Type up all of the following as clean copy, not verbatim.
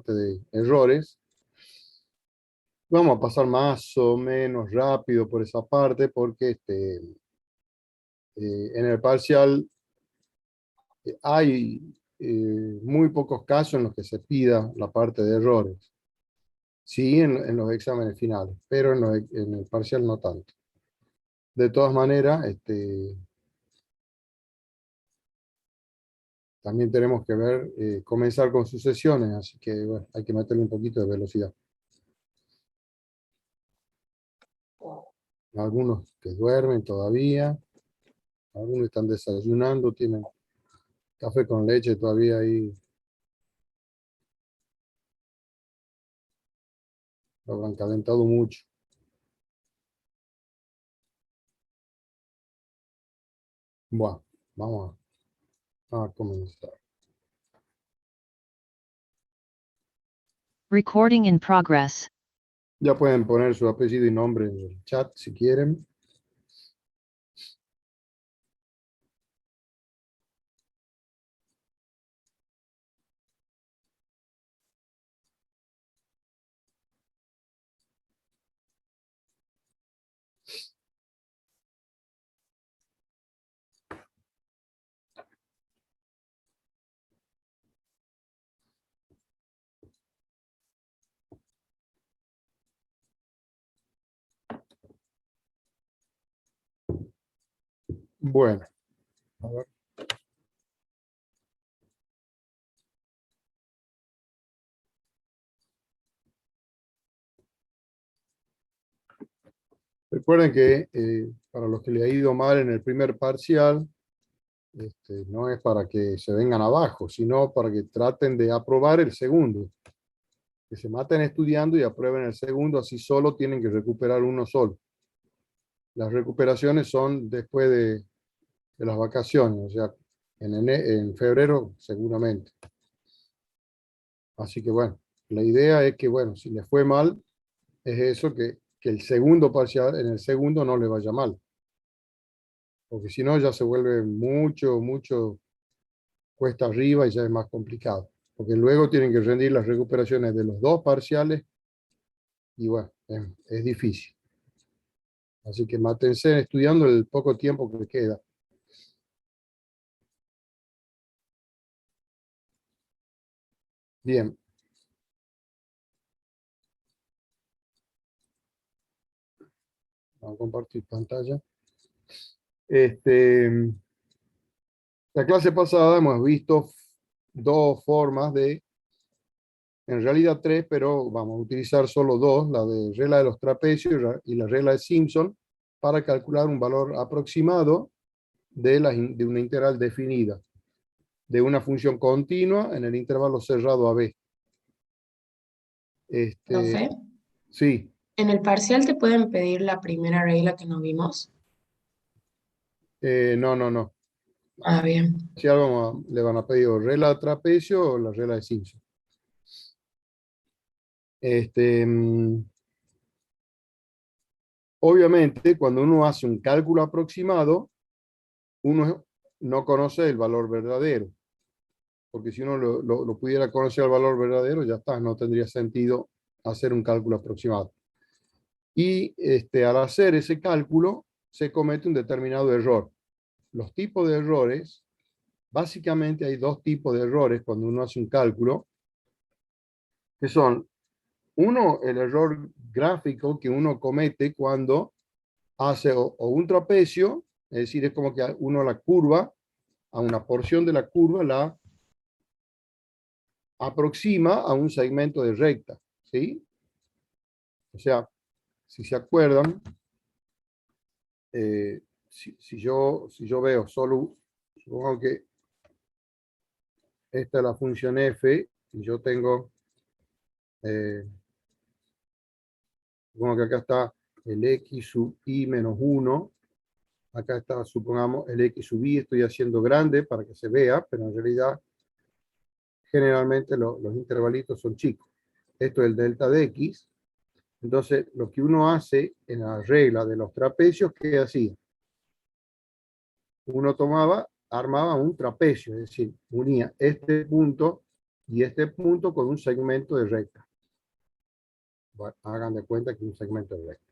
parte de errores. Vamos a pasar más o menos rápido por esa parte porque en el parcial hay muy pocos casos en los que se pida la parte de errores. Sí, en los exámenes finales, pero en el parcial no tanto. De todas maneras, también tenemos que ver, comenzar con sus sesiones, así que bueno, hay que meterle un poquito de velocidad. Algunos que duermen todavía, algunos están desayunando, tienen café con leche todavía ahí. Lo habrán calentado mucho. Bueno, vamos a comenzar. Recording in progress. Ya pueden poner su apellido y nombre en el chat si quieren. Bueno, a ver. Recuerden que para los que le ha ido mal en el primer parcial, no es para que se vengan abajo, sino para que traten de aprobar el segundo. Que se maten estudiando y aprueben el segundo, así solo tienen que recuperar uno solo. Las recuperaciones son después de las vacaciones, o sea, en febrero seguramente. Así que bueno, la idea es que, bueno, si les fue mal, es eso, que el segundo parcial, en el segundo no le vaya mal. Porque si no ya se vuelve mucho cuesta arriba y ya es más complicado. Porque luego tienen que rendir las recuperaciones de los dos parciales y bueno, es difícil. Así que mátense estudiando el poco tiempo que queda. Bien. Vamos a compartir pantalla. La clase pasada hemos visto dos formas en realidad tres, pero vamos a utilizar solo dos, la de regla de los trapecios y la regla de Simpson, para calcular un valor aproximado de una integral definida, de una función continua en el intervalo cerrado AB. Profe, Sí. en el parcial te pueden pedir la primera regla que no vimos. No. Ah, bien. Si algo le van a pedir regla de trapecio o la regla de Simpson. Obviamente, cuando uno hace un cálculo aproximado, uno no conoce el valor verdadero. Porque si uno lo pudiera conocer el valor verdadero, ya está, no tendría sentido hacer un cálculo aproximado. Y al hacer ese cálculo, se comete un determinado error. Los tipos de errores, básicamente hay dos tipos de errores cuando uno hace un cálculo, que son, uno, el error gráfico que uno comete cuando hace o un trapecio, es decir, es como que uno la curva, a una porción de la curva la aproxima a un segmento de recta, ¿sí? O sea, si se acuerdan, si yo veo solo, supongo que esta es la función f, y yo tengo, supongo que acá está el x sub i menos 1, acá está, supongamos, el x sub i, estoy haciendo grande para que se vea, pero en realidad generalmente los intervalitos son chicos. Esto es el delta de x. Entonces, lo que uno hace en la regla de los trapecios, ¿qué hacía? Uno armaba un trapecio, es decir, unía este punto y este punto con un segmento de recta. Bueno, hagan de cuenta que es un segmento de recta.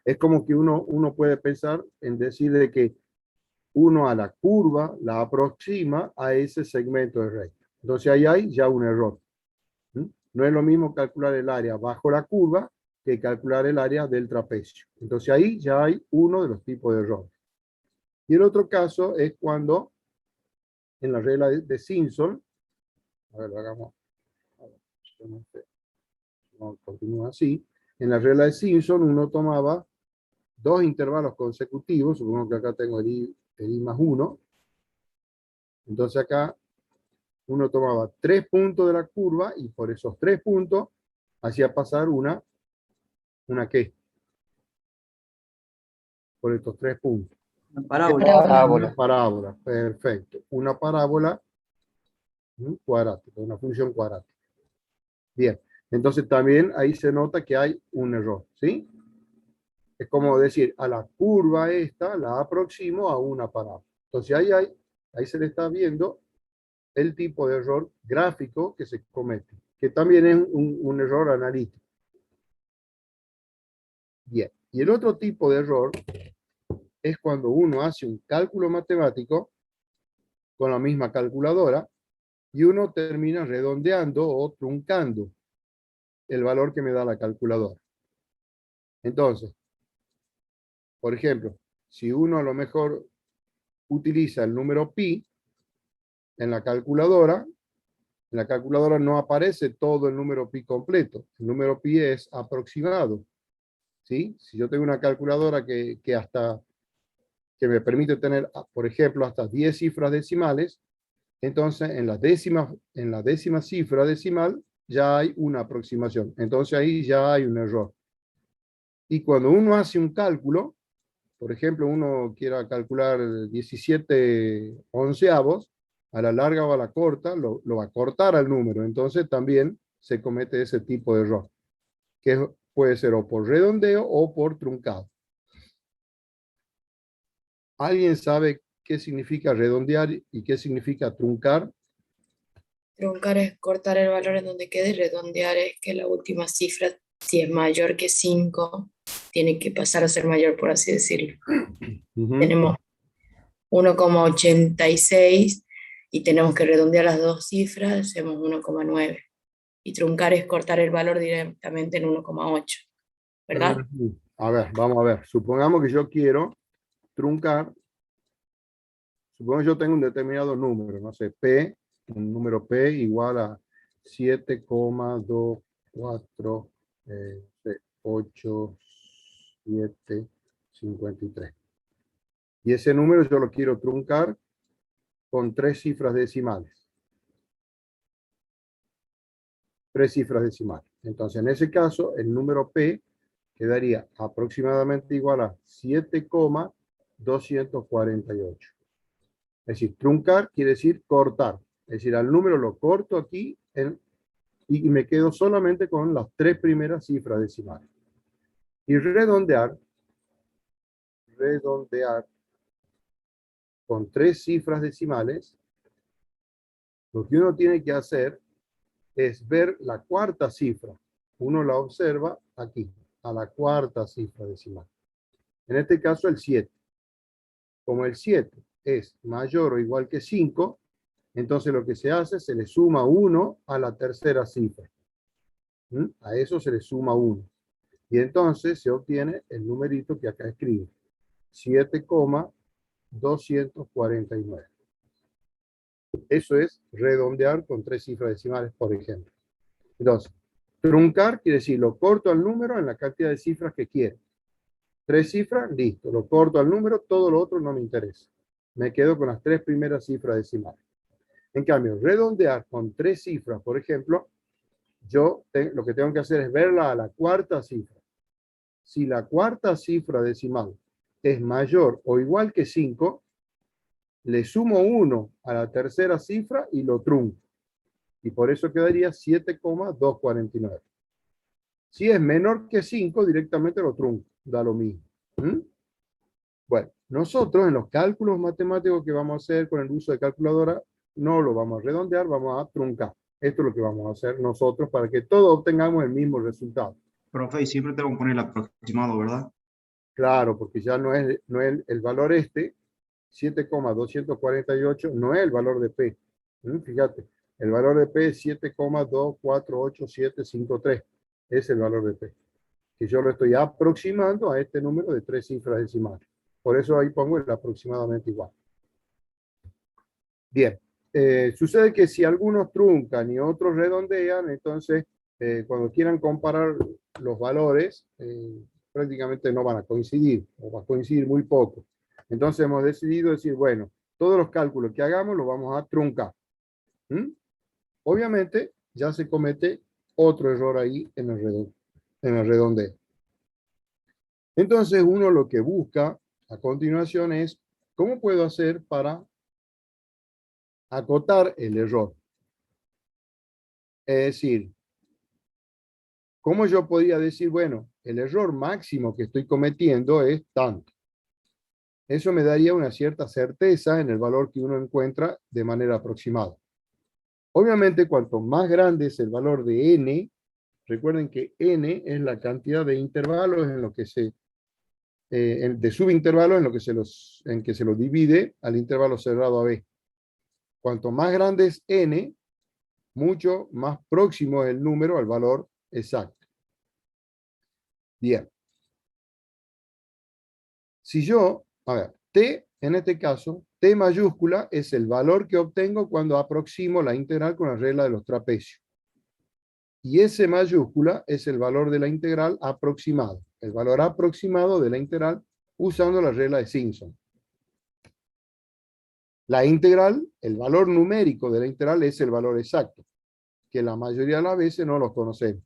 Es como que uno puede pensar en decir de que uno a la curva la aproxima a ese segmento de recta. Entonces ahí hay ya un error. No es lo mismo calcular el área bajo la curva que calcular el área del trapecio. Entonces ahí ya hay uno de los tipos de errores. Y el otro caso es cuando en la regla de Simpson, a ver, lo hagamos, a ver, no continúa así, en la regla de Simpson uno tomaba dos intervalos consecutivos, supongo que acá tengo el I más 1, entonces acá uno tomaba 3 puntos de la curva y por esos 3 puntos hacía pasar ¿una qué? Por estos 3 puntos. Una ¿Qué parábola. Parábola. Una parábola, perfecto. Una parábola cuadrática, una función cuadrática. Bien, entonces también ahí se nota que hay un error, ¿sí? Es como decir, a la curva esta la aproximo a una parábola. Entonces ahí se le está viendo el tipo de error gráfico que se comete, que también es un error analítico. Bien, y el otro tipo de error es cuando uno hace un cálculo matemático con la misma calculadora y uno termina redondeando o truncando el valor que me da la calculadora. Entonces, por ejemplo, si uno a lo mejor utiliza el número pi en la calculadora no aparece todo el número pi completo. El número pi es aproximado. ¿Sí? Si yo tengo una calculadora que me permite tener, por ejemplo, hasta 10 cifras decimales, entonces en la décima cifra decimal ya hay una aproximación. Entonces ahí ya hay un error. Y cuando uno hace un cálculo, por ejemplo, uno quiera calcular 17 onceavos, a la larga o a la corta, lo va a cortar al número. Entonces también se comete ese tipo de error, que puede ser o por redondeo o por truncado. ¿Alguien sabe qué significa redondear y qué significa truncar? Truncar es cortar el valor en donde quede, redondear es que la última cifra, si es mayor que 5, tiene que pasar a ser mayor, por así decirlo. Tenemos 1,86 y tenemos que redondear las dos cifras, hacemos 1,9. Y truncar es cortar el valor directamente en 1,8, ¿verdad? A ver, vamos a ver. Supongamos que yo quiero truncar. Supongo que yo tengo un determinado número, no sé, P, un número P igual a 7,248,7,53. Y ese número yo lo quiero truncar con 3 cifras decimales. 3 cifras decimales. Entonces, en ese caso, el número P quedaría aproximadamente igual a 7,248. Es decir, truncar quiere decir cortar. Es decir, al número lo corto aquí y me quedo solamente con las 3 primeras cifras decimales. Y redondear con 3 cifras decimales, lo que uno tiene que hacer es ver la cuarta cifra. Uno la observa aquí, a la cuarta cifra decimal. En este caso el 7. Como el 7 es mayor o igual que 5, entonces lo que se hace, se le suma 1 a la tercera cifra. A eso se le suma 1. Y entonces se obtiene el numerito que acá escribe. 7,249. Eso es redondear con 3 cifras decimales, por ejemplo. Entonces, truncar quiere decir lo corto al número en la cantidad de cifras que quiero. 3 cifras, listo. Lo corto al número, todo lo otro no me interesa. Me quedo con las 3 primeras cifras decimales. En cambio, redondear con 3 cifras, por ejemplo, yo lo que tengo que hacer es verla a la cuarta cifra. Si la cuarta cifra decimal es mayor o igual que 5, le sumo 1 a la tercera cifra y lo trunco. Y por eso quedaría 7,249. Si es menor que 5, directamente lo trunco. Da lo mismo. Bueno, nosotros en los cálculos matemáticos que vamos a hacer con el uso de calculadora, no lo vamos a redondear, vamos a truncar. Esto es lo que vamos a hacer nosotros para que todos obtengamos el mismo resultado. Profe, y siempre tengo que poner el aproximado, ¿verdad? Claro, porque ya no es el valor 7,248 no es el valor de P. Fíjate, el valor de P es 7,248753. Es el valor de P. Que yo lo estoy aproximando a este número de 3 cifras decimales. Por eso ahí pongo el aproximadamente igual. Bien. Sucede que si algunos truncan y otros redondean, entonces cuando quieran comparar los valores, prácticamente no van a coincidir, o va a coincidir muy poco. Entonces hemos decidido decir, bueno, todos los cálculos que hagamos los vamos a truncar. Obviamente ya se comete otro error ahí en el redondeo. Entonces uno lo que busca a continuación es, ¿cómo puedo hacer para acotar el error? Es decir, ¿cómo yo podría decir, bueno, el error máximo que estoy cometiendo es tanto? Eso me daría una cierta certeza en el valor que uno encuentra de manera aproximada. Obviamente, cuanto más grande es el valor de n, recuerden que n es la cantidad de intervalos en lo que de subintervalos en que se los divide al intervalo cerrado a b. Cuanto más grande es n, mucho más próximo es el número al valor exacto. Bien. Si yo, a ver, t, en este caso, t mayúscula es el valor que obtengo cuando aproximo la integral con la regla de los trapecios. Y S mayúscula es el valor de la integral aproximado. El valor aproximado de la integral usando la regla de Simpson. La integral, el valor numérico de la integral es el valor exacto, que la mayoría de las veces no lo conocemos.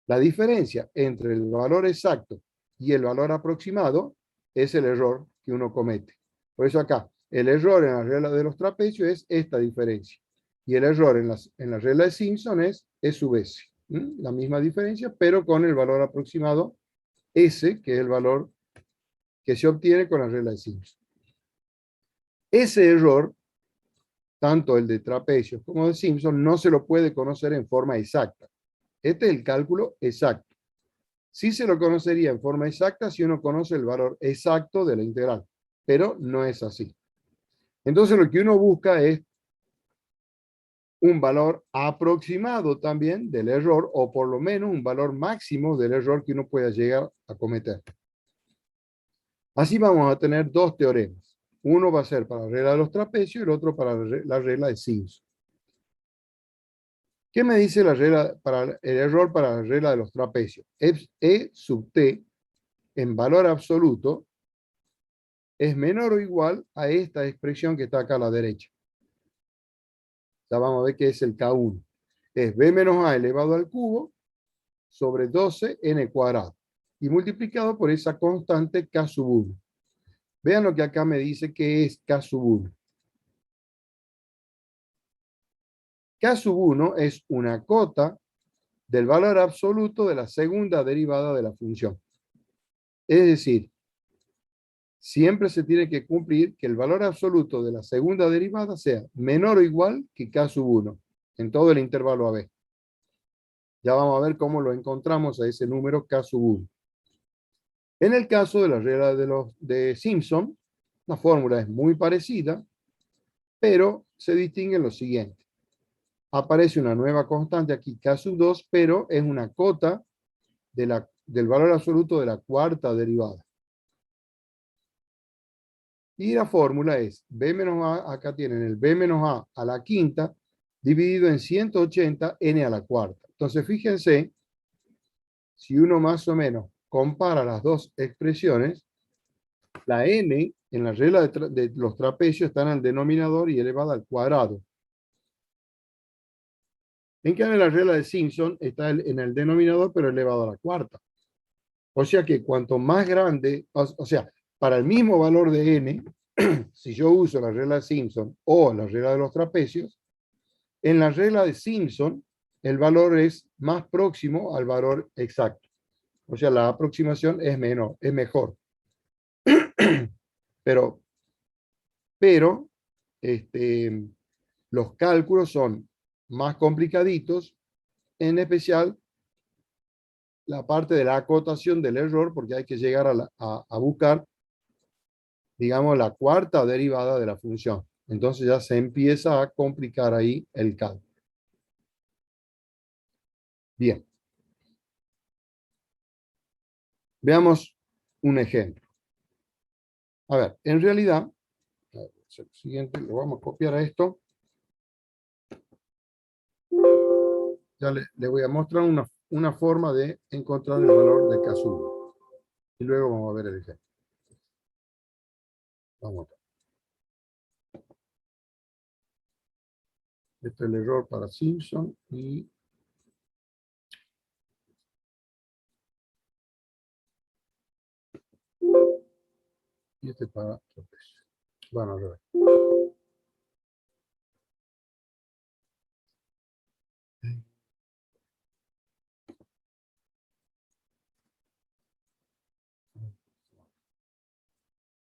La diferencia entre el valor exacto y el valor aproximado es el error que uno comete. Por eso acá, el error en la regla de los trapecios es esta diferencia. Y el error en la regla de Simpson es E sub S. La misma diferencia, pero con el valor aproximado S, que es el valor que se obtiene con la regla de Simpson. Ese error, tanto el de trapecios como de Simpson, no se lo puede conocer en forma exacta. Este es el cálculo exacto. Sí se lo conocería en forma exacta si uno conoce el valor exacto de la integral, pero no es así. Entonces lo que uno busca es un valor aproximado también del error, o por lo menos un valor máximo del error que uno pueda llegar a cometer. Así vamos a tener dos teoremas. Uno va a ser para la regla de los trapecios y el otro para la regla de Simpson. ¿Qué me dice la regla para el error para la regla de los trapecios? E sub t en valor absoluto es menor o igual a esta expresión que está acá a la derecha. Ya vamos a ver qué es el K1. Es b menos a elevado al cubo sobre 12n cuadrado y multiplicado por esa constante K sub 1. Vean lo que acá me dice que es K sub 1. K sub 1 es una cota del valor absoluto de la segunda derivada de la función. Es decir, siempre se tiene que cumplir que el valor absoluto de la segunda derivada sea menor o igual que K sub 1 en todo el intervalo AB. Ya vamos a ver cómo lo encontramos a ese número K sub 1. En el caso de la regla de Simpson, la fórmula es muy parecida, pero se distingue lo siguiente. Aparece una nueva constante aquí, K sub 2, pero es una cota del valor absoluto de la cuarta derivada. Y la fórmula es b menos a, acá tienen el b menos a la quinta, dividido en 180 n a la cuarta. Entonces, fíjense, si uno más o menos compara las dos expresiones, la n en la regla de los trapecios está en el denominador y elevada al cuadrado. En cambio, la regla de Simpson está en el denominador, pero elevado a la cuarta. O sea que cuanto más grande, o sea, para el mismo valor de n, si yo uso la regla de Simpson o la regla de los trapecios, en la regla de Simpson el valor es más próximo al valor exacto. O sea, la aproximación es menor, es mejor. Pero los cálculos son más complicaditos, en especial la parte de la acotación del error, porque hay que llegar a buscar, digamos, la cuarta derivada de la función. Entonces ya se empieza a complicar ahí el cálculo. Bien. Veamos un ejemplo. A ver, en realidad, lo siguiente, lo vamos a copiar a esto. Ya le voy a mostrar una forma de encontrar el valor de caso 1. Y luego vamos a ver el ejemplo. Vamos acá. Este es el error para Simpson y este para trapecio. Bueno, a ver.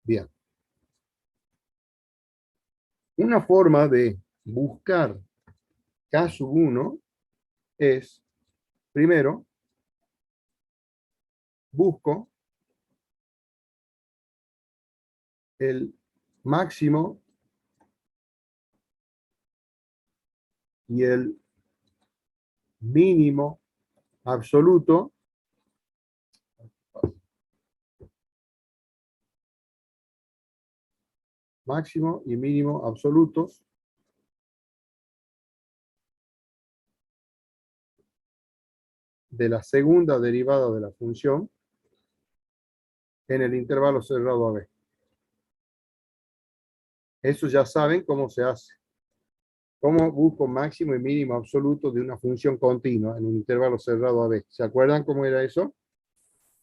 Bien. Una forma de buscar caso 1 es, primero, busco el máximo y el mínimo absoluto máximo y mínimo absolutos de la segunda derivada de la función en el intervalo cerrado AB. Eso ya saben cómo se hace. ¿Cómo busco máximo y mínimo absoluto de una función continua en un intervalo cerrado AB? ¿Se acuerdan cómo era eso?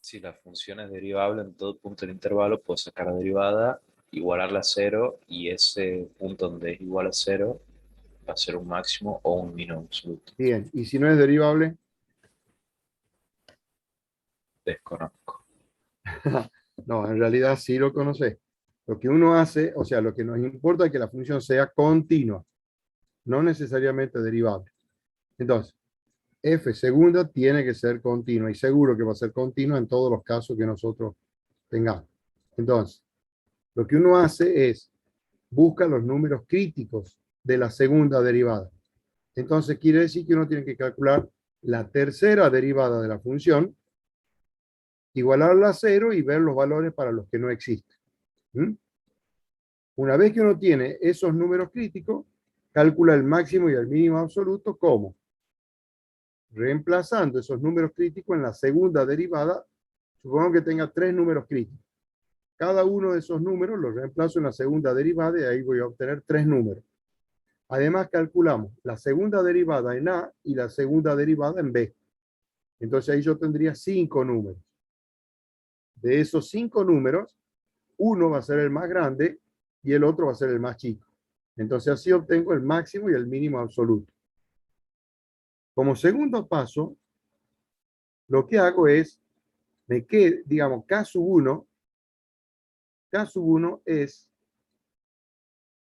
Si la función es derivable en todo punto del intervalo, puedo sacar la derivada, igualarla a 0, y ese punto donde es igual a 0 va a ser un máximo o un mínimo absoluto. Bien, y si no es derivable, Desconozco. no, en realidad sí lo conoces. Lo que uno hace, o sea, lo que nos importa es que la función sea continua, no necesariamente derivable. Entonces, f segunda tiene que ser continua y seguro que va a ser continua en todos los casos que nosotros tengamos. Entonces, lo que uno hace es busca los números críticos de la segunda derivada. Entonces, quiere decir que uno tiene que calcular la tercera derivada de la función, igualarla a 0 y ver los valores para los que no existen. ¿Mm? Una vez que uno tiene esos números críticos, calcula el máximo y el mínimo absoluto. ¿Cómo? Reemplazando esos números críticos en la segunda derivada. Supongo que tenga 3 números críticos. Cada uno de esos números los reemplazo en la segunda derivada y ahí voy a obtener 3 números. Además, calculamos la segunda derivada en A y la segunda derivada en B. Entonces ahí yo tendría 5 números. De esos 5 números, uno va a ser el más grande y el otro va a ser el más chico. Entonces así obtengo el máximo y el mínimo absoluto. Como segundo paso, lo que hago es, digamos, caso 1 es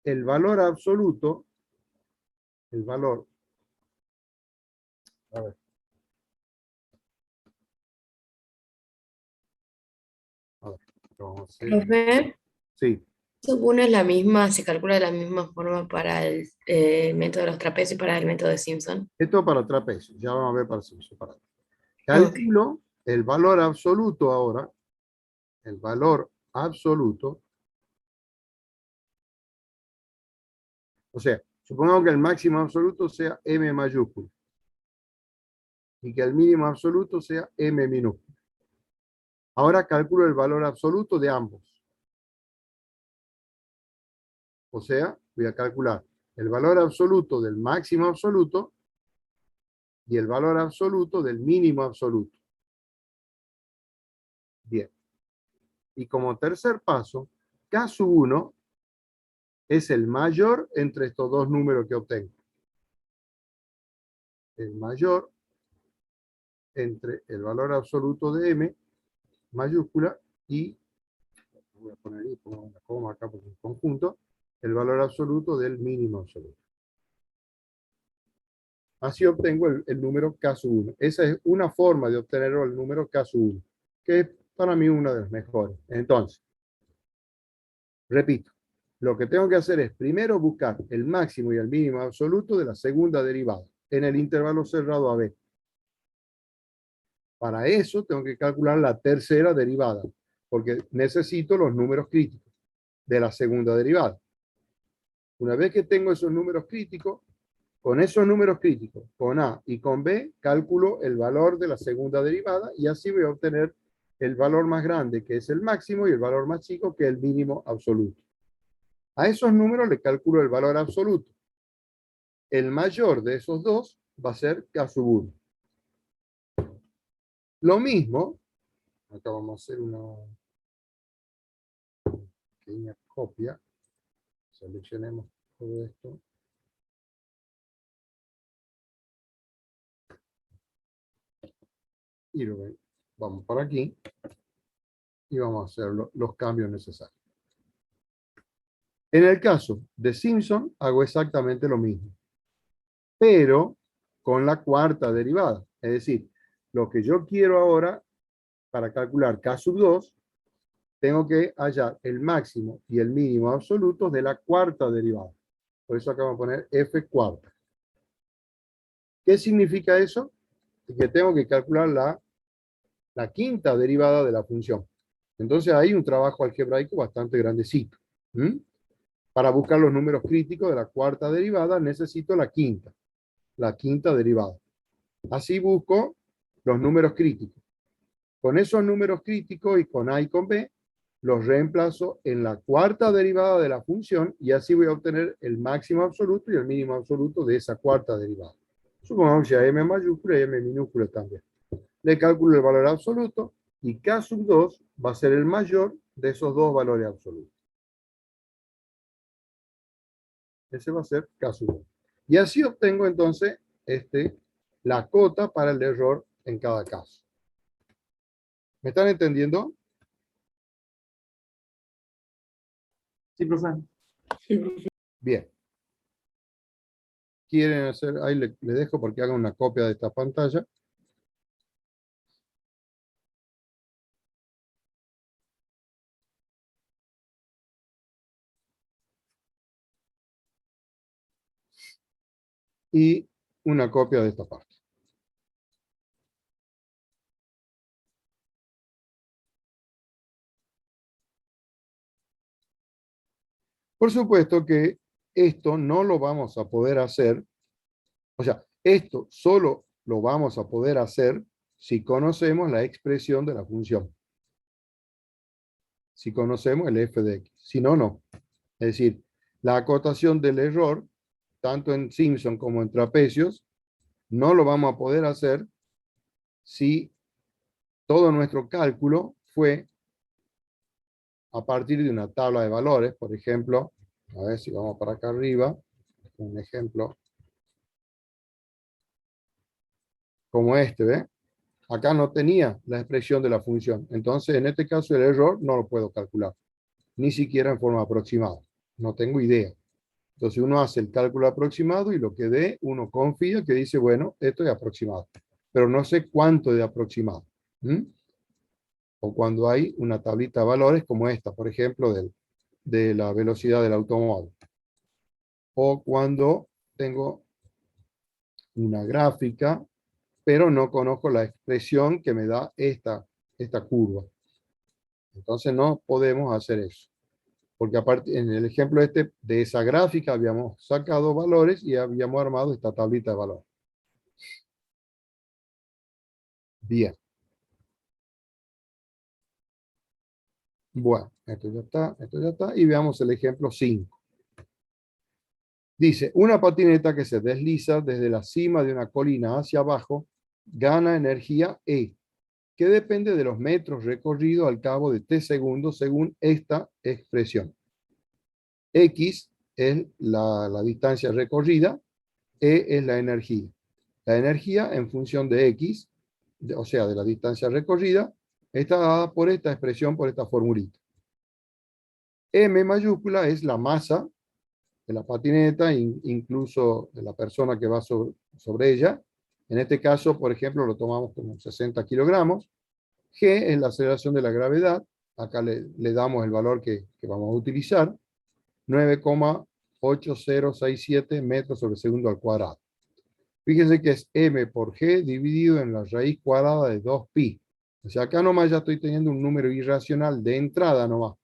el valor absoluto, el valor, a ver, vamos a hacer, Profe, sí, uno es la misma, se calcula de la misma forma para el método de los trapecios y para el método de Simpson. esto para trapecio, ya vamos a ver para separado. Ok. Calculo el valor absoluto ahora, el valor absoluto, o sea, supongamos que el máximo absoluto sea m mayúsculo y que el mínimo absoluto sea m minúsculo. Ahora calculo el valor absoluto de ambos. O sea, voy a calcular el valor absoluto del máximo absoluto y el valor absoluto del mínimo absoluto. Bien. Y como tercer paso, caso 1 es el mayor entre estos dos números que obtengo. El mayor entre el valor absoluto de m mayúscula y, voy a poner ahí, pongo una coma acá porque es un conjunto, el valor absoluto del mínimo absoluto. Así obtengo el número K sub 1. Esa es una forma de obtener el número K sub 1, que es para mí una de las mejores. Entonces, repito, lo que tengo que hacer es primero buscar el máximo y el mínimo absoluto de la segunda derivada en el intervalo cerrado AB. Para eso tengo que calcular la tercera derivada, porque necesito los números críticos de la segunda derivada. Una vez que tengo esos números críticos, con esos números críticos, con A y con B, calculo el valor de la segunda derivada y así voy a obtener el valor más grande, que es el máximo, y el valor más chico, que es el mínimo absoluto. A esos números le calculo el valor absoluto. El mayor de esos dos va a ser K sub 1. Lo mismo, acá vamos a hacer una pequeña copia. Seleccionemos todo esto. Y vamos para aquí. Y vamos a hacer los cambios necesarios. En el caso de Simpson, hago exactamente lo mismo, pero con la cuarta derivada. Es decir, lo que yo quiero ahora, para calcular K sub 2, tengo que hallar el máximo y el mínimo absolutos de la cuarta derivada. Por eso acá vamos a poner F cuarta. ¿Qué significa eso? Que tengo que calcular la quinta derivada de la función. Entonces hay un trabajo algebraico bastante grandecito. Para buscar los números críticos de la cuarta derivada necesito la quinta derivada. Así busco los números críticos. Con esos números críticos y con A y con B, los reemplazo en la cuarta derivada de la función y así voy a obtener el máximo absoluto y el mínimo absoluto de esa cuarta derivada. Supongamos que a M mayúscula y M minúscula también. Le calculo el valor absoluto y K sub 2 va a ser el mayor de esos dos valores absolutos. Ese va a ser K sub 2. Y así obtengo entonces la cota para el error en cada caso. ¿Me están entendiendo? Sí, profe. Bien. ¿Quieren hacer? Ahí le dejo porque hagan una copia de esta pantalla. Y una copia de esta parte. Por supuesto que esto no lo vamos a poder hacer, o sea, esto solo lo vamos a poder hacer si conocemos la expresión de la función. Si conocemos el f de x. Si no, no. Es decir, la acotación del error, tanto en Simpson como en trapecios, no lo vamos a poder hacer si todo nuestro cálculo fue a partir de una tabla de valores. Por ejemplo, a ver si vamos para acá arriba, un ejemplo como este, ¿ve? Acá no tenía la expresión de la función. Entonces, en este caso, el error no lo puedo calcular, ni siquiera en forma aproximada. No tengo idea. Entonces, uno hace el cálculo aproximado y lo que dé, uno confía que dice, bueno, esto es aproximado. Pero no sé cuánto de aproximado. O cuando hay una tablita de valores como esta, por ejemplo, de la velocidad del automóvil. O cuando tengo una gráfica, pero no conozco la expresión que me da esta curva. Entonces no podemos hacer eso. Porque aparte, en el ejemplo de esa gráfica habíamos sacado valores y habíamos armado esta tablita de valores. Bien. Bueno, esto ya está. Y veamos el ejemplo 5. Dice, una patineta que se desliza desde la cima de una colina hacia abajo gana energía E, que depende de los metros recorridos al cabo de t segundos según esta expresión. X es la distancia recorrida, E es la energía. La energía en función de X, o sea, de la distancia recorrida, está dada por esta expresión, por esta formulita. M mayúscula es la masa de la patineta, incluso de la persona que va sobre ella. En este caso, por ejemplo, lo tomamos como 60 kilogramos. G es la aceleración de la gravedad. Acá le damos el valor que vamos a utilizar. 9,8067 metros sobre segundo al cuadrado. Fíjense que es m por g dividido en la raíz cuadrada de 2pi. O sea, acá nomás ya estoy teniendo un número irracional de entrada nomás.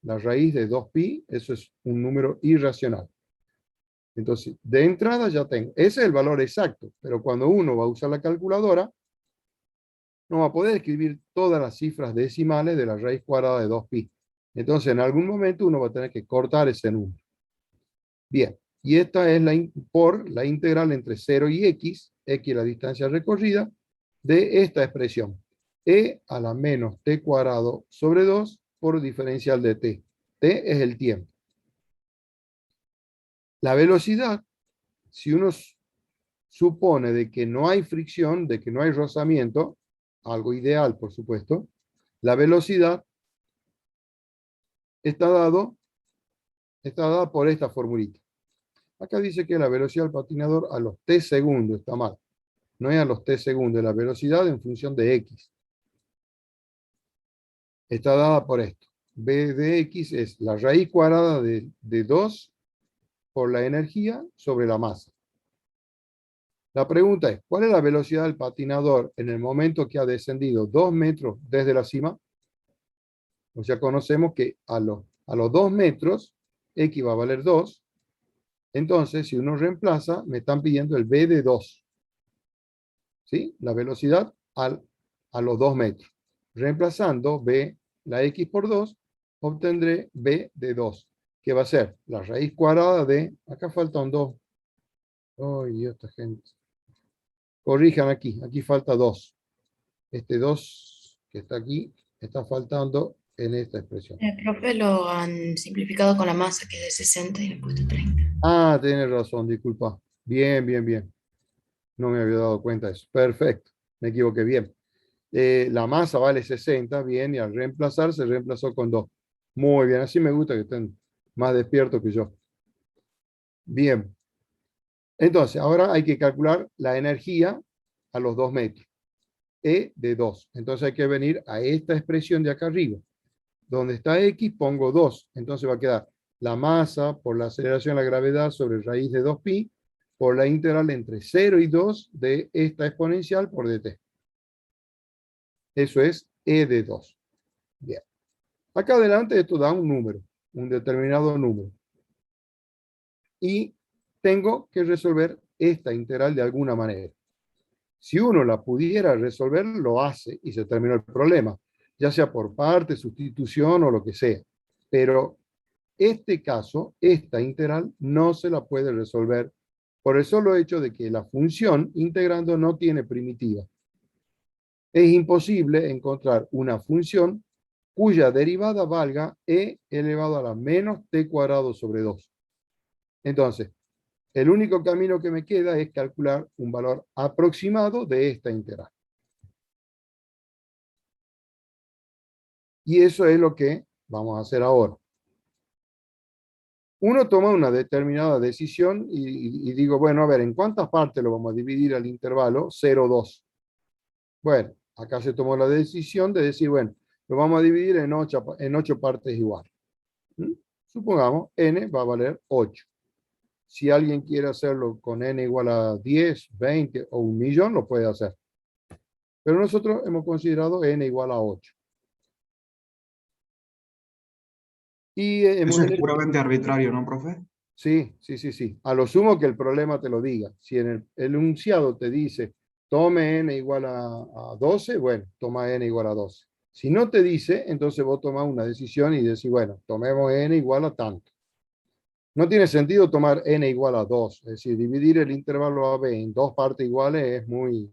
La raíz de 2pi, eso es un número irracional. Entonces, de entrada ya tengo. Ese es el valor exacto, pero cuando uno va a usar la calculadora, no va a poder escribir todas las cifras decimales de la raíz cuadrada de 2pi. Entonces, en algún momento uno va a tener que cortar ese número. Bien, y esta es por la integral entre 0 y x es la distancia recorrida, de esta expresión. E a la menos t cuadrado sobre 2 por diferencial de t. T es el tiempo. La velocidad, si uno supone de que no hay fricción, de que no hay rozamiento, algo ideal, por supuesto, la velocidad está dada por esta formulita. Acá dice que la velocidad del patinador a los t segundos, está mal. No es a los t segundos, la velocidad en función de x. Está dada por esto. B de x es la raíz cuadrada de 2 por la energía sobre la masa. La pregunta es, ¿cuál es la velocidad del patinador en el momento que ha descendido 2 metros desde la cima? O sea, conocemos que a los 2 metros, x va a valer 2. Entonces, si uno reemplaza, me están pidiendo el b de 2. ¿Sí? La velocidad a los 2 metros. Reemplazando b, la x por 2, obtendré b de 2, que va a ser la raíz cuadrada de, acá falta un 2. Ay, esta gente. Corrijan aquí falta 2. Este 2 que está aquí, está faltando en esta expresión. El profe lo han simplificado con la masa, que es de 60 y le han puesto 30. Ah, tienes razón, disculpa. Bien, bien, bien. No me había dado cuenta de eso. Perfecto, me equivoqué bien. La masa vale 60, bien, y al reemplazar se reemplazó con 2. Muy bien, así me gusta que estén más despiertos que yo. Bien. Entonces, ahora hay que calcular la energía a los 2 metros. E de 2. Entonces hay que venir a esta expresión de acá arriba. Donde está x, pongo 2. Entonces va a quedar la masa por la aceleración de la gravedad sobre raíz de 2pi por la integral entre 0 y 2 de esta exponencial por dt. Eso es E de 2. Bien. Acá adelante esto da un número, un determinado número. Y tengo que resolver esta integral de alguna manera. Si uno la pudiera resolver, lo hace y se terminó el problema, ya sea por parte, sustitución o lo que sea. Pero este caso, esta integral, no se la puede resolver por el solo hecho de que la función integrando no tiene primitiva. Es imposible encontrar una función cuya derivada valga e elevado a la menos t cuadrado sobre 2. Entonces, el único camino que me queda es calcular un valor aproximado de esta integral. Y eso es lo que vamos a hacer ahora. Uno toma una determinada decisión y digo, bueno, a ver, ¿en cuántas partes lo vamos a dividir al intervalo 0, 2? Bueno, acá se tomó la decisión de decir, bueno, lo vamos a dividir en 8 partes iguales. Supongamos, n va a valer 8. Si alguien quiere hacerlo con n igual a 10, 20 o 1.000.000, lo puede hacer. Pero nosotros hemos considerado n igual a 8. Y Eso es puramente arbitrario, ¿no, profe? Sí. A lo sumo que el problema te lo diga. Si en el enunciado te dice, tome n igual a 12, bueno, toma n igual a 12. Si no te dice, entonces vos tomás una decisión y decís, bueno, tomemos n igual a tanto. No tiene sentido tomar n igual a 2. Es decir, dividir el intervalo AB en 2 partes iguales es muy...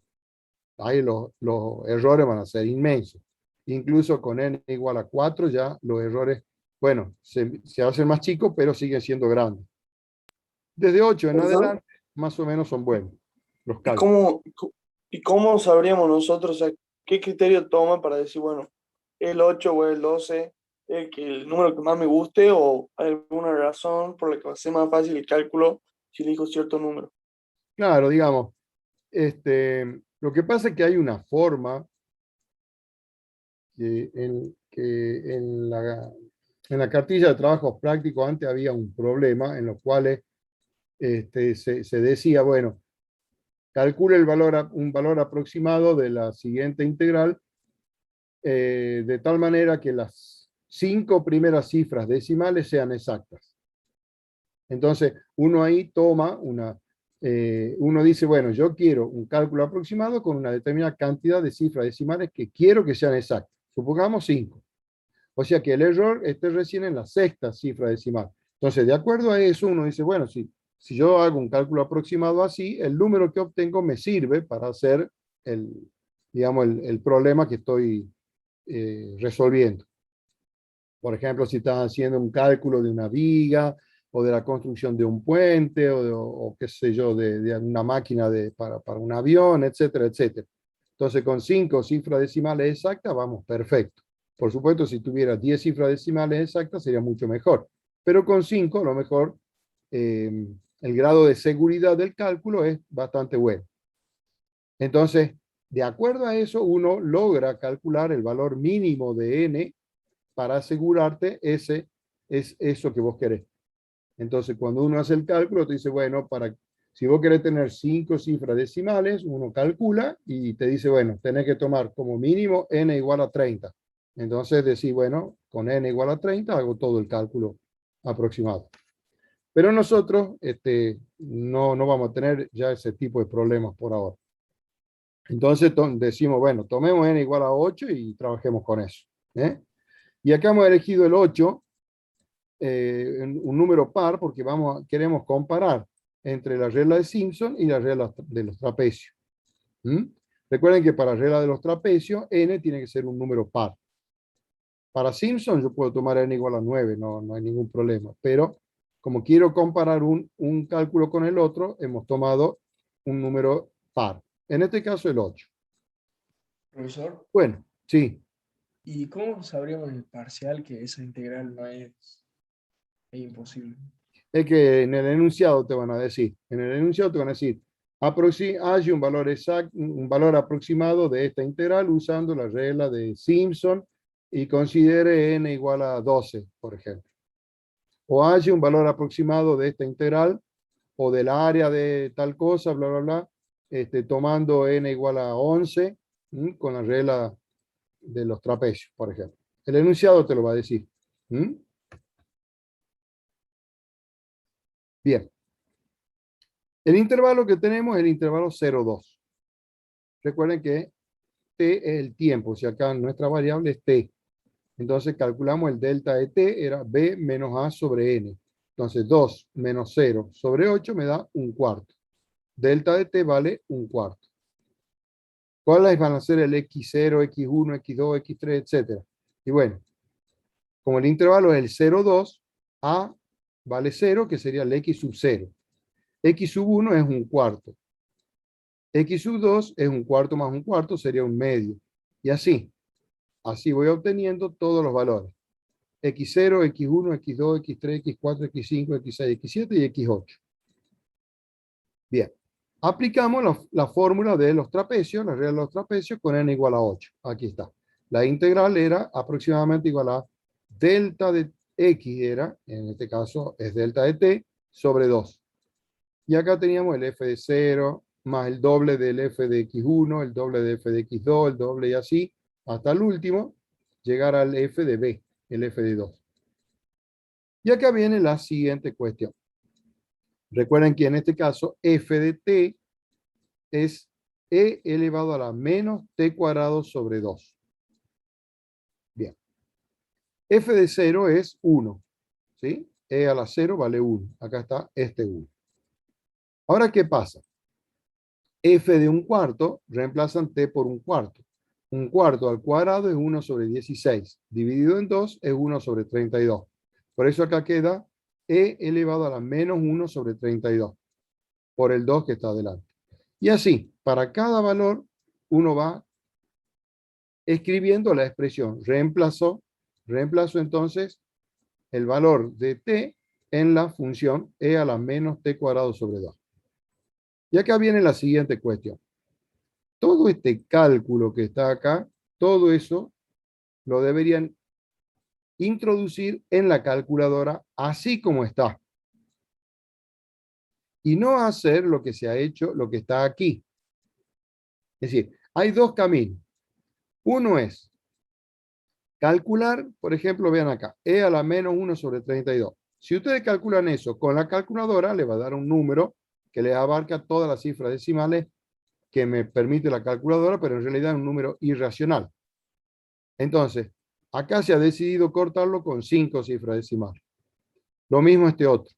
Ahí los errores van a ser inmensos. Incluso con n igual a 4 ya los errores, bueno, se hacen más chicos, pero siguen siendo grandes. Desde 8 en adelante, más o menos son buenos los cálculos. ¿Y cómo sabríamos nosotros, o sea, qué criterio toma para decir, bueno, el 8 o el 12 el número que más me guste o hay alguna razón por la que va a ser más fácil el cálculo si elijo cierto número. Claro, digamos, lo que pasa es que hay una forma que en la cartilla de trabajos prácticos antes había un problema en los cuales se decía, bueno, calcule un valor aproximado de la siguiente integral de tal manera que las 5 primeras cifras decimales sean exactas. Entonces, uno ahí toma uno dice, bueno, yo quiero un cálculo aproximado con una determinada cantidad de cifras decimales que quiero que sean exactas. Supongamos 5. O sea que el error esté recién en la sexta cifra decimal. Entonces, de acuerdo a eso, uno dice, bueno, si yo hago un cálculo aproximado así, el número que obtengo me sirve para hacer digamos, el problema que estoy resolviendo. Por ejemplo, si estás haciendo un cálculo de una viga, o de la construcción de un puente, o qué sé yo, de una máquina para un avión, etcétera, etcétera. Entonces, con 5 cifras decimales exactas, vamos, perfecto. Por supuesto, si tuviera 10 cifras decimales exactas, sería mucho mejor. Pero con 5, a lo mejor, el grado de seguridad del cálculo es bastante bueno. Entonces, de acuerdo a eso, uno logra calcular el valor mínimo de n para asegurarte es eso que vos querés. Entonces, cuando uno hace el cálculo, te dice, bueno, si vos querés tener 5 cifras decimales, uno calcula y te dice, bueno, tenés que tomar como mínimo n igual a 30. Entonces decís, bueno, con n igual a 30 hago todo el cálculo aproximado. Pero nosotros no vamos a tener ya ese tipo de problemas por ahora. Entonces decimos, bueno, tomemos n igual a 8 y trabajemos con eso. Y acá hemos elegido el 8, un número par, porque queremos comparar entre la regla de Simpson y la regla de los trapecios. Recuerden que para la regla de los trapecios, n tiene que ser un número par. Para Simpson yo puedo tomar n igual a 9, no hay ningún problema. Pero como quiero comparar un cálculo con el otro, hemos tomado un número par. En este caso el 8. Profesor, Bueno, sí. ¿y cómo sabríamos en el parcial que esa integral no es imposible? Es que en el enunciado te van a decir, hay un valor exacto, un valor aproximado de esta integral usando la regla de Simpson y considere n igual a 12, por ejemplo. O hay un valor aproximado de esta integral o del área de tal cosa, bla, bla, bla, tomando n igual a 11 con la regla de los trapecios, por ejemplo. El enunciado te lo va a decir. Bien. El intervalo que tenemos es el intervalo 0,2. Recuerden que t es el tiempo, si acá nuestra variable es t. Entonces calculamos el delta de t, era b menos a sobre n. Entonces 2 menos 0 sobre 8 me da un cuarto. Delta de t vale un cuarto. ¿Cuáles van a ser el x0, x1, x2, x3, etcétera? Y bueno, como el intervalo es el 0,2, a vale 0, que sería el x sub 0. X sub 1 es un cuarto. X sub 2 es un cuarto más un cuarto, sería un medio. Y así voy obteniendo todos los valores. X0, X1, X2, X3, X4, X5, X6, X7 y X8. Bien. Aplicamos la fórmula de los trapecios, la regla de los trapecios, con n igual a 8. Aquí está. La integral era aproximadamente igual a delta de x, en este caso es delta de t, sobre 2. Y acá teníamos el f de 0, más el doble del f de x1, el doble de f de x2, el doble y así, hasta el último, llegar al f de b, el f de 2. Y acá viene la siguiente cuestión. Recuerden que en este caso, f de t es e elevado a la menos t cuadrado sobre 2. Bien. F de 0 es 1. ¿Sí? E a la 0 vale 1. Acá está este 1. Ahora, ¿qué pasa? F de un cuarto reemplazan t por un cuarto. Un cuarto al cuadrado es 1 sobre 16. Dividido en 2 es 1 sobre 32. Por eso acá queda e elevado a la menos 1 sobre 32. Por el 2 que está adelante. Y así, para cada valor, uno va escribiendo la expresión. Reemplazo Reemplazo entonces el valor de t en la función e a la menos t cuadrado sobre 2. Y acá viene la siguiente cuestión. Todo este cálculo que está acá, todo eso lo deberían introducir en la calculadora así como está. Y no hacer lo que se ha hecho, lo que está aquí. Es decir, hay dos caminos. Uno es calcular, por ejemplo, vean acá, e a la menos 1 sobre 32. Si ustedes calculan eso con la calculadora, le va a dar un número que les abarca todas las cifras decimales que me permite la calculadora, pero en realidad es un número irracional. Entonces, acá se ha decidido cortarlo con 5 cifras decimales. Lo mismo este otro.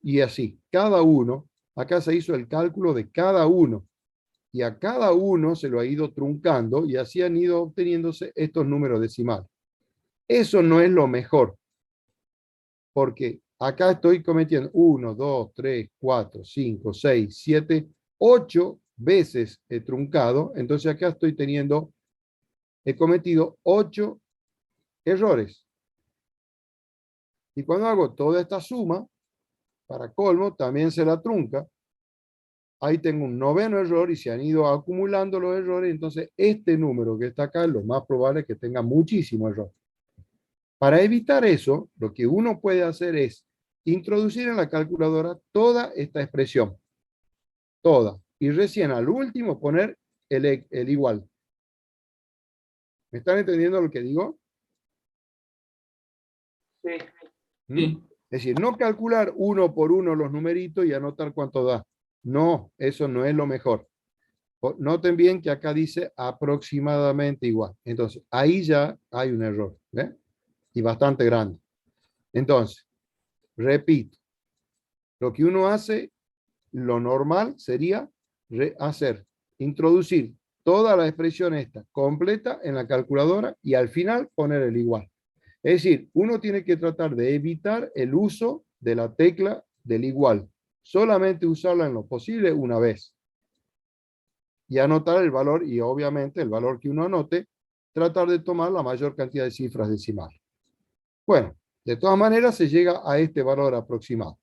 Y así, cada uno, acá se hizo el cálculo de cada uno. Y a cada uno se lo ha ido truncando y así han ido obteniéndose estos números decimales. Eso no es lo mejor. Porque acá estoy cometiendo 1, 2, 3, 4, 5, 6, 7, 8 veces he truncado. Entonces acá estoy teniendo, he cometido 8 errores. Y cuando hago toda esta suma, para colmo, también se la trunca. Ahí tengo un noveno error y se han ido acumulando los errores. Entonces este número que está acá, lo más probable es que tenga muchísimo error. Para evitar eso, lo que uno puede hacer es introducir en la calculadora toda esta expresión. Toda. Y recién al último poner el igual. ¿Me están entendiendo lo que digo? Sí. Sí. Es decir, no calcular uno por uno los numeritos y anotar cuánto da. No, eso no es lo mejor. Noten bien que acá dice aproximadamente igual. Entonces, ahí ya hay un error. ¿Ve? Y bastante grande. Entonces, repito. Lo que uno hace, lo normal sería introducir toda la expresión esta completa en la calculadora y al final poner el igual. Es decir, uno tiene que tratar de evitar el uso de la tecla del igual. Solamente usarla en lo posible una vez. Y anotar el valor, y obviamente el valor que uno anote, tratar de tomar la mayor cantidad de cifras decimales. Bueno, de todas maneras se llega a este valor aproximado.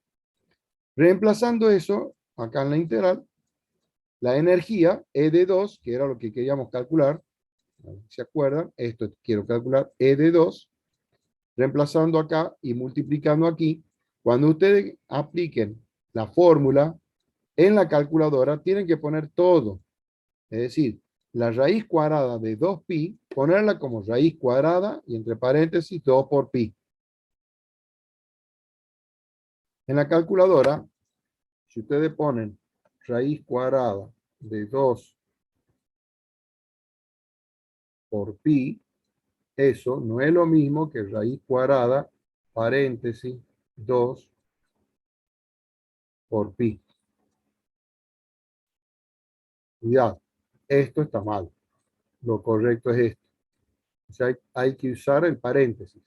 Reemplazando eso, acá en la integral, la energía E de 2, que era lo que queríamos calcular, ¿se acuerdan? Esto quiero calcular E de 2, reemplazando acá y multiplicando aquí. Cuando ustedes apliquen la fórmula en la calculadora, tienen que poner todo. Es decir, la raíz cuadrada de 2pi, ponerla como raíz cuadrada y entre paréntesis 2 por pi. En la calculadora, si ustedes ponen raíz cuadrada de 2 por pi, eso no es lo mismo que raíz cuadrada, paréntesis, 2 por pi. Cuidado, esto está mal. Lo correcto es esto. O sea, hay que usar el paréntesis.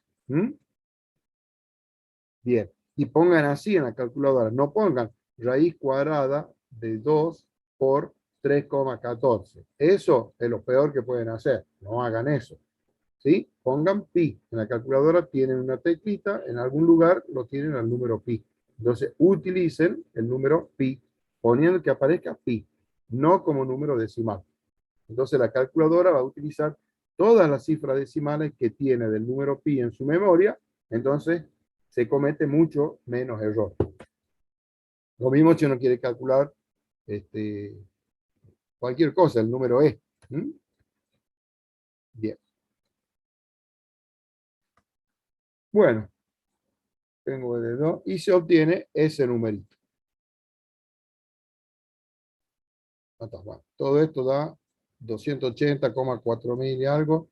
Bien. Y pongan así en la calculadora. No pongan raíz cuadrada de 2 por 3,14. Eso es lo peor que pueden hacer. No hagan eso. ¿Sí? Pongan pi. En la calculadora tienen una teclita, en algún lugar lo tienen al número pi. Entonces, utilicen el número pi, poniendo que aparezca pi, no como número decimal. Entonces, la calculadora va a utilizar todas las cifras decimales que tiene del número pi en su memoria, entonces se comete mucho menos error. Lo mismo si uno quiere calcular cualquier cosa, el número e. Bien. Bueno, tengo de 2 y se obtiene ese numerito. Bueno, todo esto da 280,4000 y algo.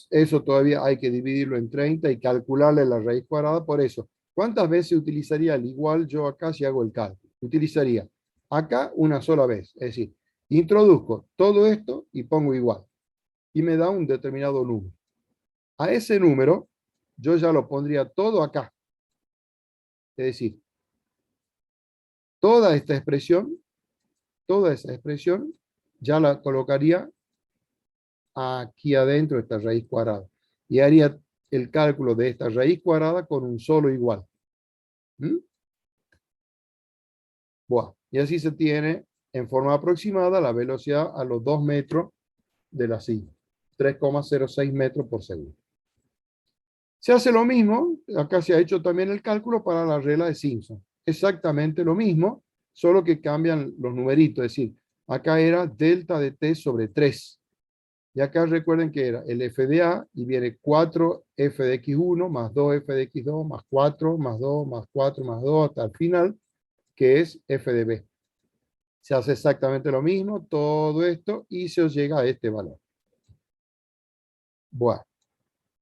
Eso todavía hay que dividirlo en 30 y calcularle la raíz cuadrada. Por eso, ¿cuántas veces utilizaría el igual yo acá si hago el cálculo? Utilizaría acá una sola vez. Es decir, introduzco todo esto y pongo igual. Y me da un determinado número. A ese número, yo ya lo pondría todo acá. Es decir, toda esta expresión, toda esa expresión, ya la colocaría aquí adentro de esta raíz cuadrada. Y haría el cálculo de esta raíz cuadrada con un solo igual. ¿Mm? Bueno, y así se tiene en forma aproximada la velocidad a los 2 metros de la silla. 3,06 metros por segundo. Se hace lo mismo, acá se ha hecho también el cálculo para la regla de Simpson. Exactamente lo mismo, solo que cambian los numeritos. Es decir, acá era delta de t sobre 3. Y acá recuerden que era el f de a y viene 4f de x1 más 2f de x2 más 4 más 2 más 4 más 2 hasta el final, que es f de b. Se hace exactamente lo mismo, todo esto, y se os llega a este valor. Bueno,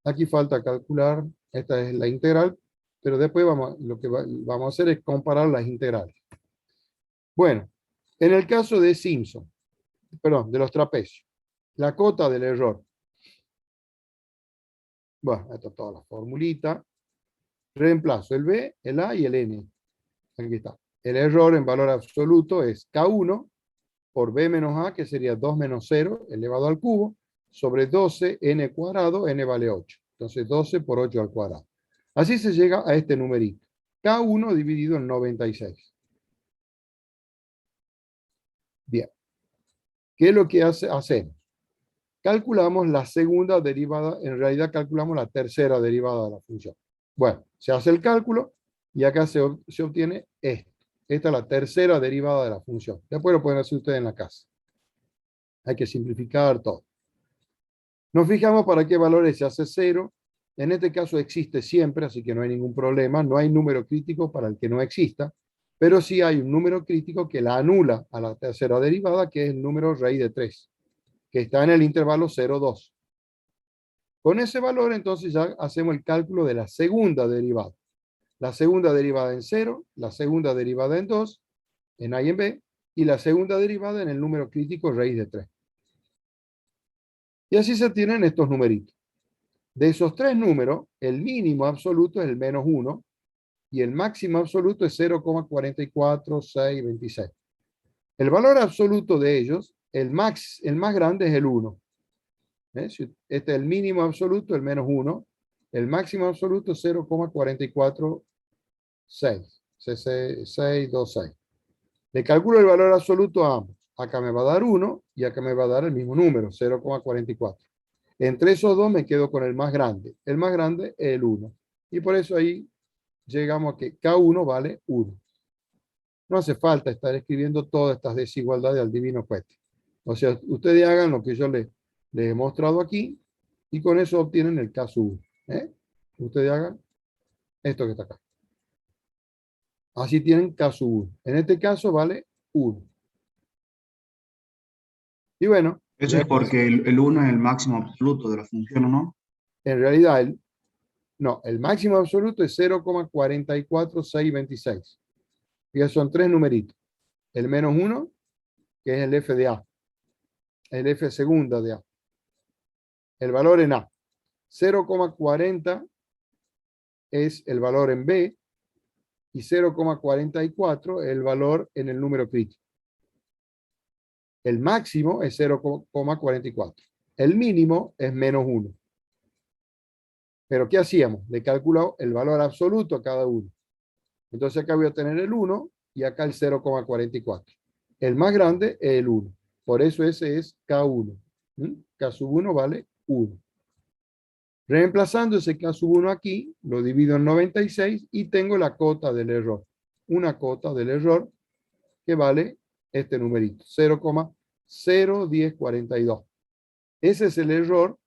aquí falta calcular, esta es la integral, pero después lo que vamos a hacer es comparar las integrales. Bueno, en el caso de Simpson, perdón, de los trapecios, la cota del error. Bueno, esta es toda la formulita. Reemplazo el b, el a y el n. Aquí está. El error en valor absoluto es K1 por b menos a, que sería 2 menos 0 elevado al cubo, sobre 12 n cuadrado, n vale 8. Entonces 12 por 8 al cuadrado. Así se llega a este numerito. K1 dividido en 96. Bien. ¿Qué es lo que hacemos? Calculamos la segunda derivada, en realidad calculamos la tercera derivada de la función. Bueno, se hace el cálculo y acá se obtiene esto. Esta es la tercera derivada de la función. Después lo pueden hacer ustedes en la casa. Hay que simplificar todo. Nos fijamos para qué valores se hace 0. En este caso existe siempre, así que no hay ningún problema. No hay número crítico para el que no exista, pero sí hay un número crítico que la anula a la tercera derivada, que es el número raíz de 3, que está en el intervalo 0,2. Con ese valor, entonces ya hacemos el cálculo de la segunda derivada. La segunda derivada en 0, la segunda derivada en 2, en A y en B, y la segunda derivada en el número crítico raíz de 3. Y así se tienen estos numeritos. De esos tres números, el mínimo absoluto es el menos 1, y el máximo absoluto es 0,44626. El valor absoluto de ellos, el más grande es el 1. Este es el mínimo absoluto, el menos 1. El máximo absoluto, 0,44626. Le calculo el valor absoluto a ambos. Acá me va a dar 1 y acá me va a dar el mismo número, 0,44. Entre esos dos me quedo con el más grande. El más grande es el 1. Y por eso ahí llegamos a que K1 vale 1. No hace falta estar escribiendo todas estas desigualdades al divino puesto. O sea, ustedes hagan lo que yo les he mostrado aquí y con eso obtienen el caso 1. Ustedes hagan esto que está acá. Así tienen caso 1. En este caso vale 1. Y bueno. Eso es porque el 1 es el máximo absoluto de la función, ¿o no? En realidad, el máximo absoluto es 0,44626. Y son tres numeritos. El menos 1, que es el f de a. El f segunda de a. El valor en a. 0,40 es el valor en b. Y 0,44 el valor en el número crítico. El máximo es 0,44. El mínimo es menos 1. Pero ¿qué hacíamos? Le calculamos el valor absoluto a cada uno. Entonces acá voy a tener el 1 y acá el 0,44. El más grande es el 1. Por eso ese es K1. K sub 1 vale 1. Reemplazando ese K sub 1 aquí, lo divido en 96 y tengo la cota del error. Una cota del error que vale este numerito, 0,01042. Ese es el error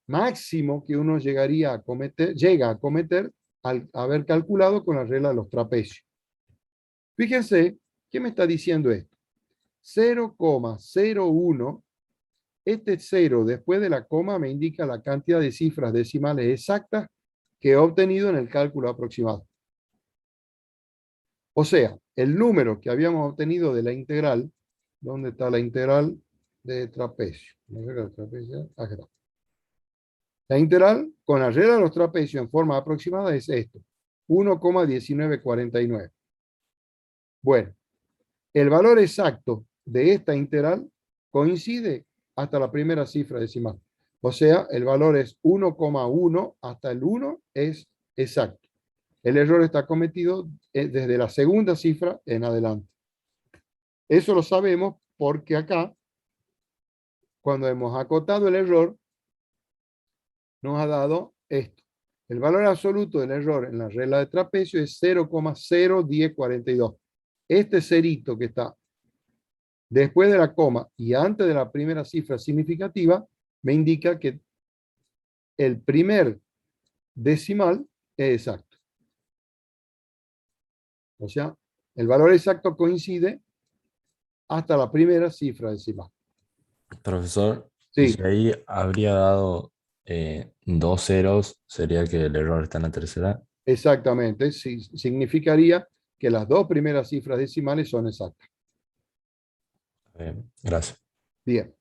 máximo que uno llega a cometer al haber calculado con la regla de los trapecios. Fíjense, ¿qué me está diciendo esto? 0,01, este 0 después de la coma me indica la cantidad de cifras decimales exactas que he obtenido en el cálculo aproximado. O sea, el número que habíamos obtenido de la integral, ¿dónde está la integral de trapecio? Aquí está. La integral con la regla de los trapecios en forma aproximada es esto, 1,1949. Bueno, el valor exacto de esta integral coincide hasta la primera cifra decimal. O sea, el valor es 1,1 hasta el 1 es exacto. El error está cometido desde la segunda cifra en adelante. Eso lo sabemos porque acá, cuando hemos acotado el error, nos ha dado esto. El valor absoluto del error en la regla de trapecio es 0,01042. Este cerito que está después de la coma y antes de la primera cifra significativa me indica que el primer decimal es exacto. O sea, el valor exacto coincide hasta la primera cifra decimal. Profesor, y Sí, si ahí habría dado 2 ceros, ¿sería que el error está en la tercera? exactamente. Sí, significaría que las dos primeras cifras decimales son exactas. Gracias. Bien.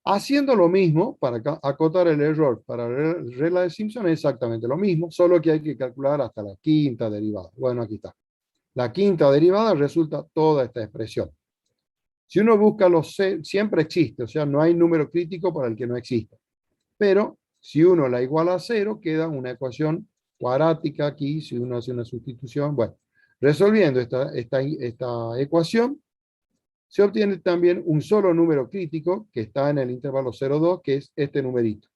Haciendo lo mismo para acotar el error para la regla de Simpson es exactamente lo mismo, solo que hay que calcular hasta la quinta derivada. Bueno, aquí está. La quinta derivada resulta toda esta expresión. Si uno busca los C, siempre existe, o sea, no hay número crítico para el que no exista. Pero si uno la iguala a 0, queda una ecuación cuadrática aquí, si uno hace una sustitución. Bueno, resolviendo esta ecuación, se obtiene también un solo número crítico que está en el intervalo 0,2, que es este numerito.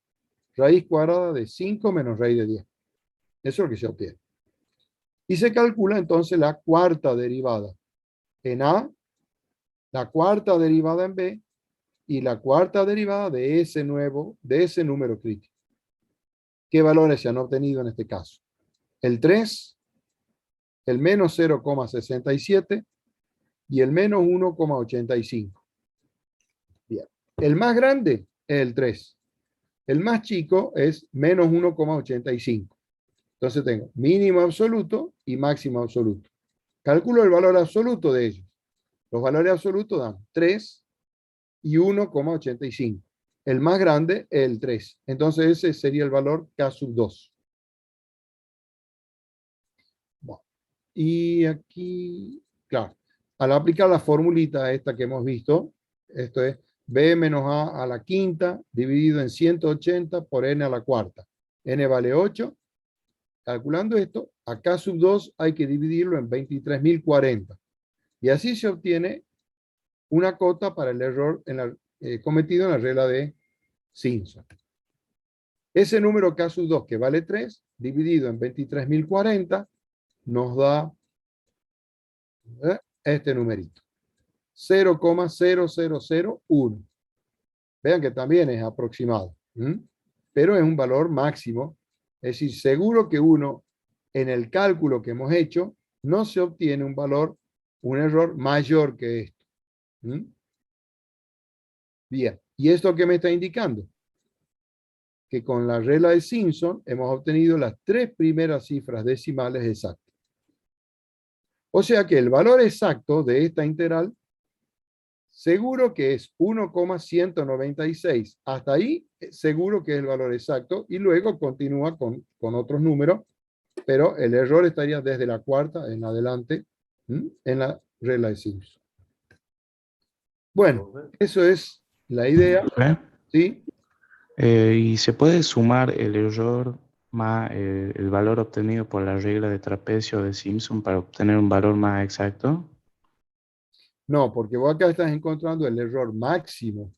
Raíz cuadrada de 5 menos raíz de 10. Eso es lo que se obtiene. Y se calcula entonces la cuarta derivada en A, la cuarta derivada en B y la cuarta derivada de ese número crítico. ¿Qué valores se han obtenido en este caso? El 3, el menos 0,67 y el menos 1,85. Bien. El más grande es el 3. El más chico es menos 1,85. Entonces tengo mínimo absoluto y máximo absoluto. Calculo el valor absoluto de ellos. Los valores absolutos dan 3 y 1,85. El más grande es el 3. Entonces ese sería el valor K sub 2. Bueno, y aquí, claro, al aplicar la formulita esta que hemos visto, esto es b menos a a la quinta dividido en 180 por n a la cuarta. N vale 8. Calculando esto, a K sub 2 hay que dividirlo en 23.040. Y así se obtiene una cota para el error cometido en la regla de Simpson. Ese número K sub 2, que vale 3, dividido en 23.040, nos da este numerito. 0,0001. Vean que también es aproximado, pero es un valor máximo. Es decir, seguro que uno, en el cálculo que hemos hecho, no se obtiene un error mayor que esto. Bien, ¿y esto qué me está indicando? Que con la regla de Simpson hemos obtenido las tres primeras cifras decimales exactas. O sea que el valor exacto de esta integral seguro que es 1,196. Hasta ahí seguro que es el valor exacto y luego continúa con otros números, pero el error estaría desde la cuarta en adelante en la regla de Simpson. Bueno, eso es la idea. ¿Sí? ¿Y se puede sumar el error más el valor obtenido por la regla de trapecio de Simpson para obtener un valor más exacto? No, porque vos acá estás encontrando el error máximo.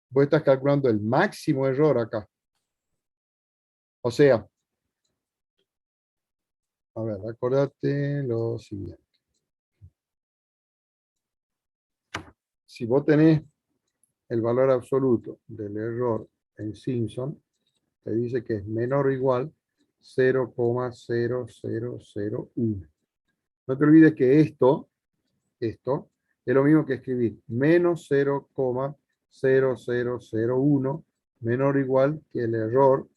Vos estás calculando el máximo error acá. O sea, a ver, acordate lo siguiente. Si vos tenés el valor absoluto del error en Simpson, te dice que es menor o igual 0,0001. No te olvides que esto es lo mismo que escribir menos 0,0001 menor o igual que el error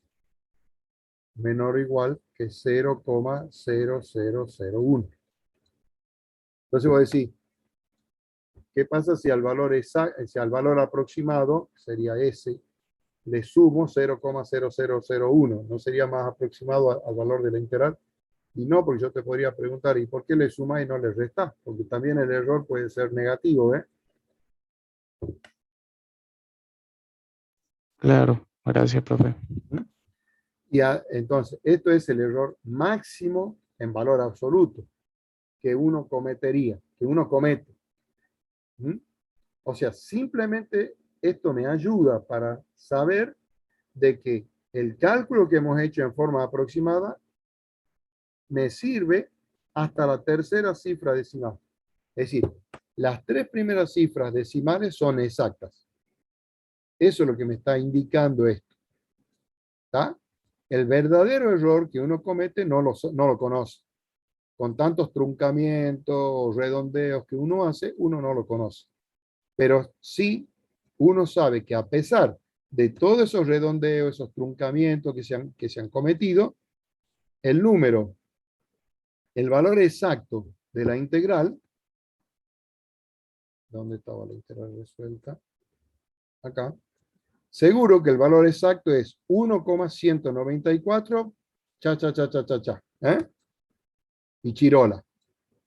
menor o igual que 0,0001. Entonces voy a decir, ¿qué pasa si al valor aproximado, sería ese, le sumo 0,0001? ¿No sería más aproximado al valor de la integral? Y no, porque yo te podría preguntar, ¿y por qué le suma y no le resta? Porque también el error puede ser negativo, ¿eh? Claro, gracias, profe. Y entonces, esto es el error máximo en valor absoluto que uno cometería, que uno comete. ¿Mm? O sea, simplemente esto me ayuda para saber de que el cálculo que hemos hecho en forma aproximada me sirve hasta la tercera cifra decimal. Es decir, las tres primeras cifras decimales son exactas. Eso es lo que me está indicando esto. ¿Está? El verdadero error que uno comete no lo conoce. Con tantos truncamientos o redondeos que uno hace, uno no lo conoce. Pero sí, uno sabe que a pesar de todos esos redondeos, esos truncamientos que se han cometido, el número, el valor exacto de la integral, ¿dónde estaba la integral resuelta? Acá. Seguro que el valor exacto es 1,194, ¿eh? Y chirola.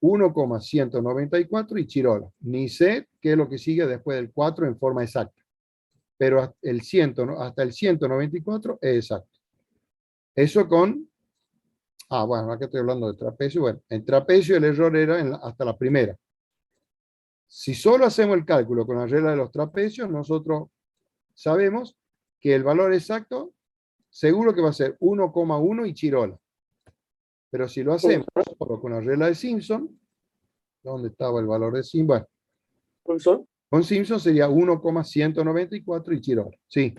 1,194 y chirola. Ni sé qué es lo que sigue después del 4 en forma exacta. Pero hasta el 194 es exacto. Eso con... bueno, acá estoy hablando de trapecio. Bueno, en trapecio el error era hasta la primera. Si solo hacemos el cálculo con la regla de los trapecios, nosotros sabemos que el valor exacto seguro que va a ser 1,1 y chirola. Pero si lo hacemos con la regla de Simpson, ¿dónde estaba el valor de Simpson? Bueno, Profesor, con Simpson sería 1,194 y chirola. Sí.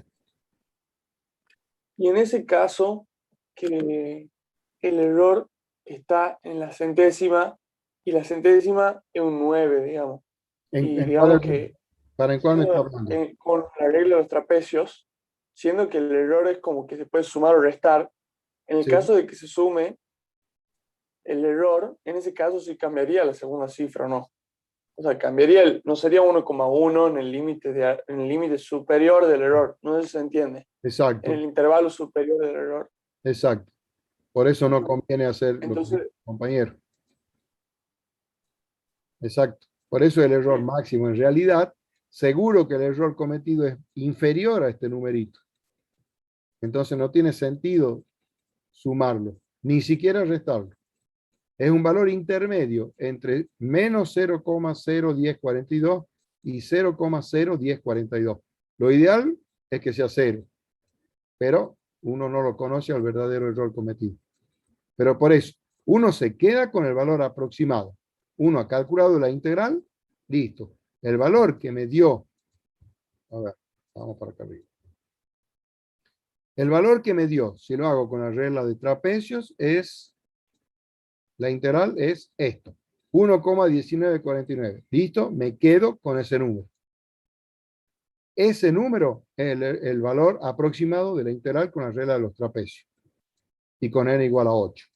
y en ese caso, que el error está en la centésima y la centésima es un 9, digamos. Y ¿En digamos cuál, que ¿en cuál me está hablando? con la regla de los trapecios, siendo que el error es como que se puede sumar o restar, en el Sí. caso de que se sume el error, en ese caso sí cambiaría la segunda cifra, ¿no? O sea, cambiaría, no sería 1,1 en el límite superior del error, no sé si se entiende, Exacto, en el intervalo superior del error. exacto. Por eso no conviene hacer lo que dice Entonces, el compañero. Exacto. Por eso el error máximo. En realidad, seguro que el error cometido es inferior a este numerito. Entonces no tiene sentido sumarlo, ni siquiera restarlo. Es un valor intermedio entre menos 0,01042 y 0,01042. Lo ideal es que sea 0, pero uno no lo conoce al verdadero error cometido. Pero por eso, uno se queda con el valor aproximado. Uno ha calculado la integral, listo. El valor que me dio, a ver, vamos para acá arriba. El valor que me dio, si lo hago con la regla de trapecios, la integral es esto, 1,1949. ¿Listo? Me quedo con ese número. Ese número es el valor aproximado de la integral con la regla de los trapecios. Y con n igual a 8.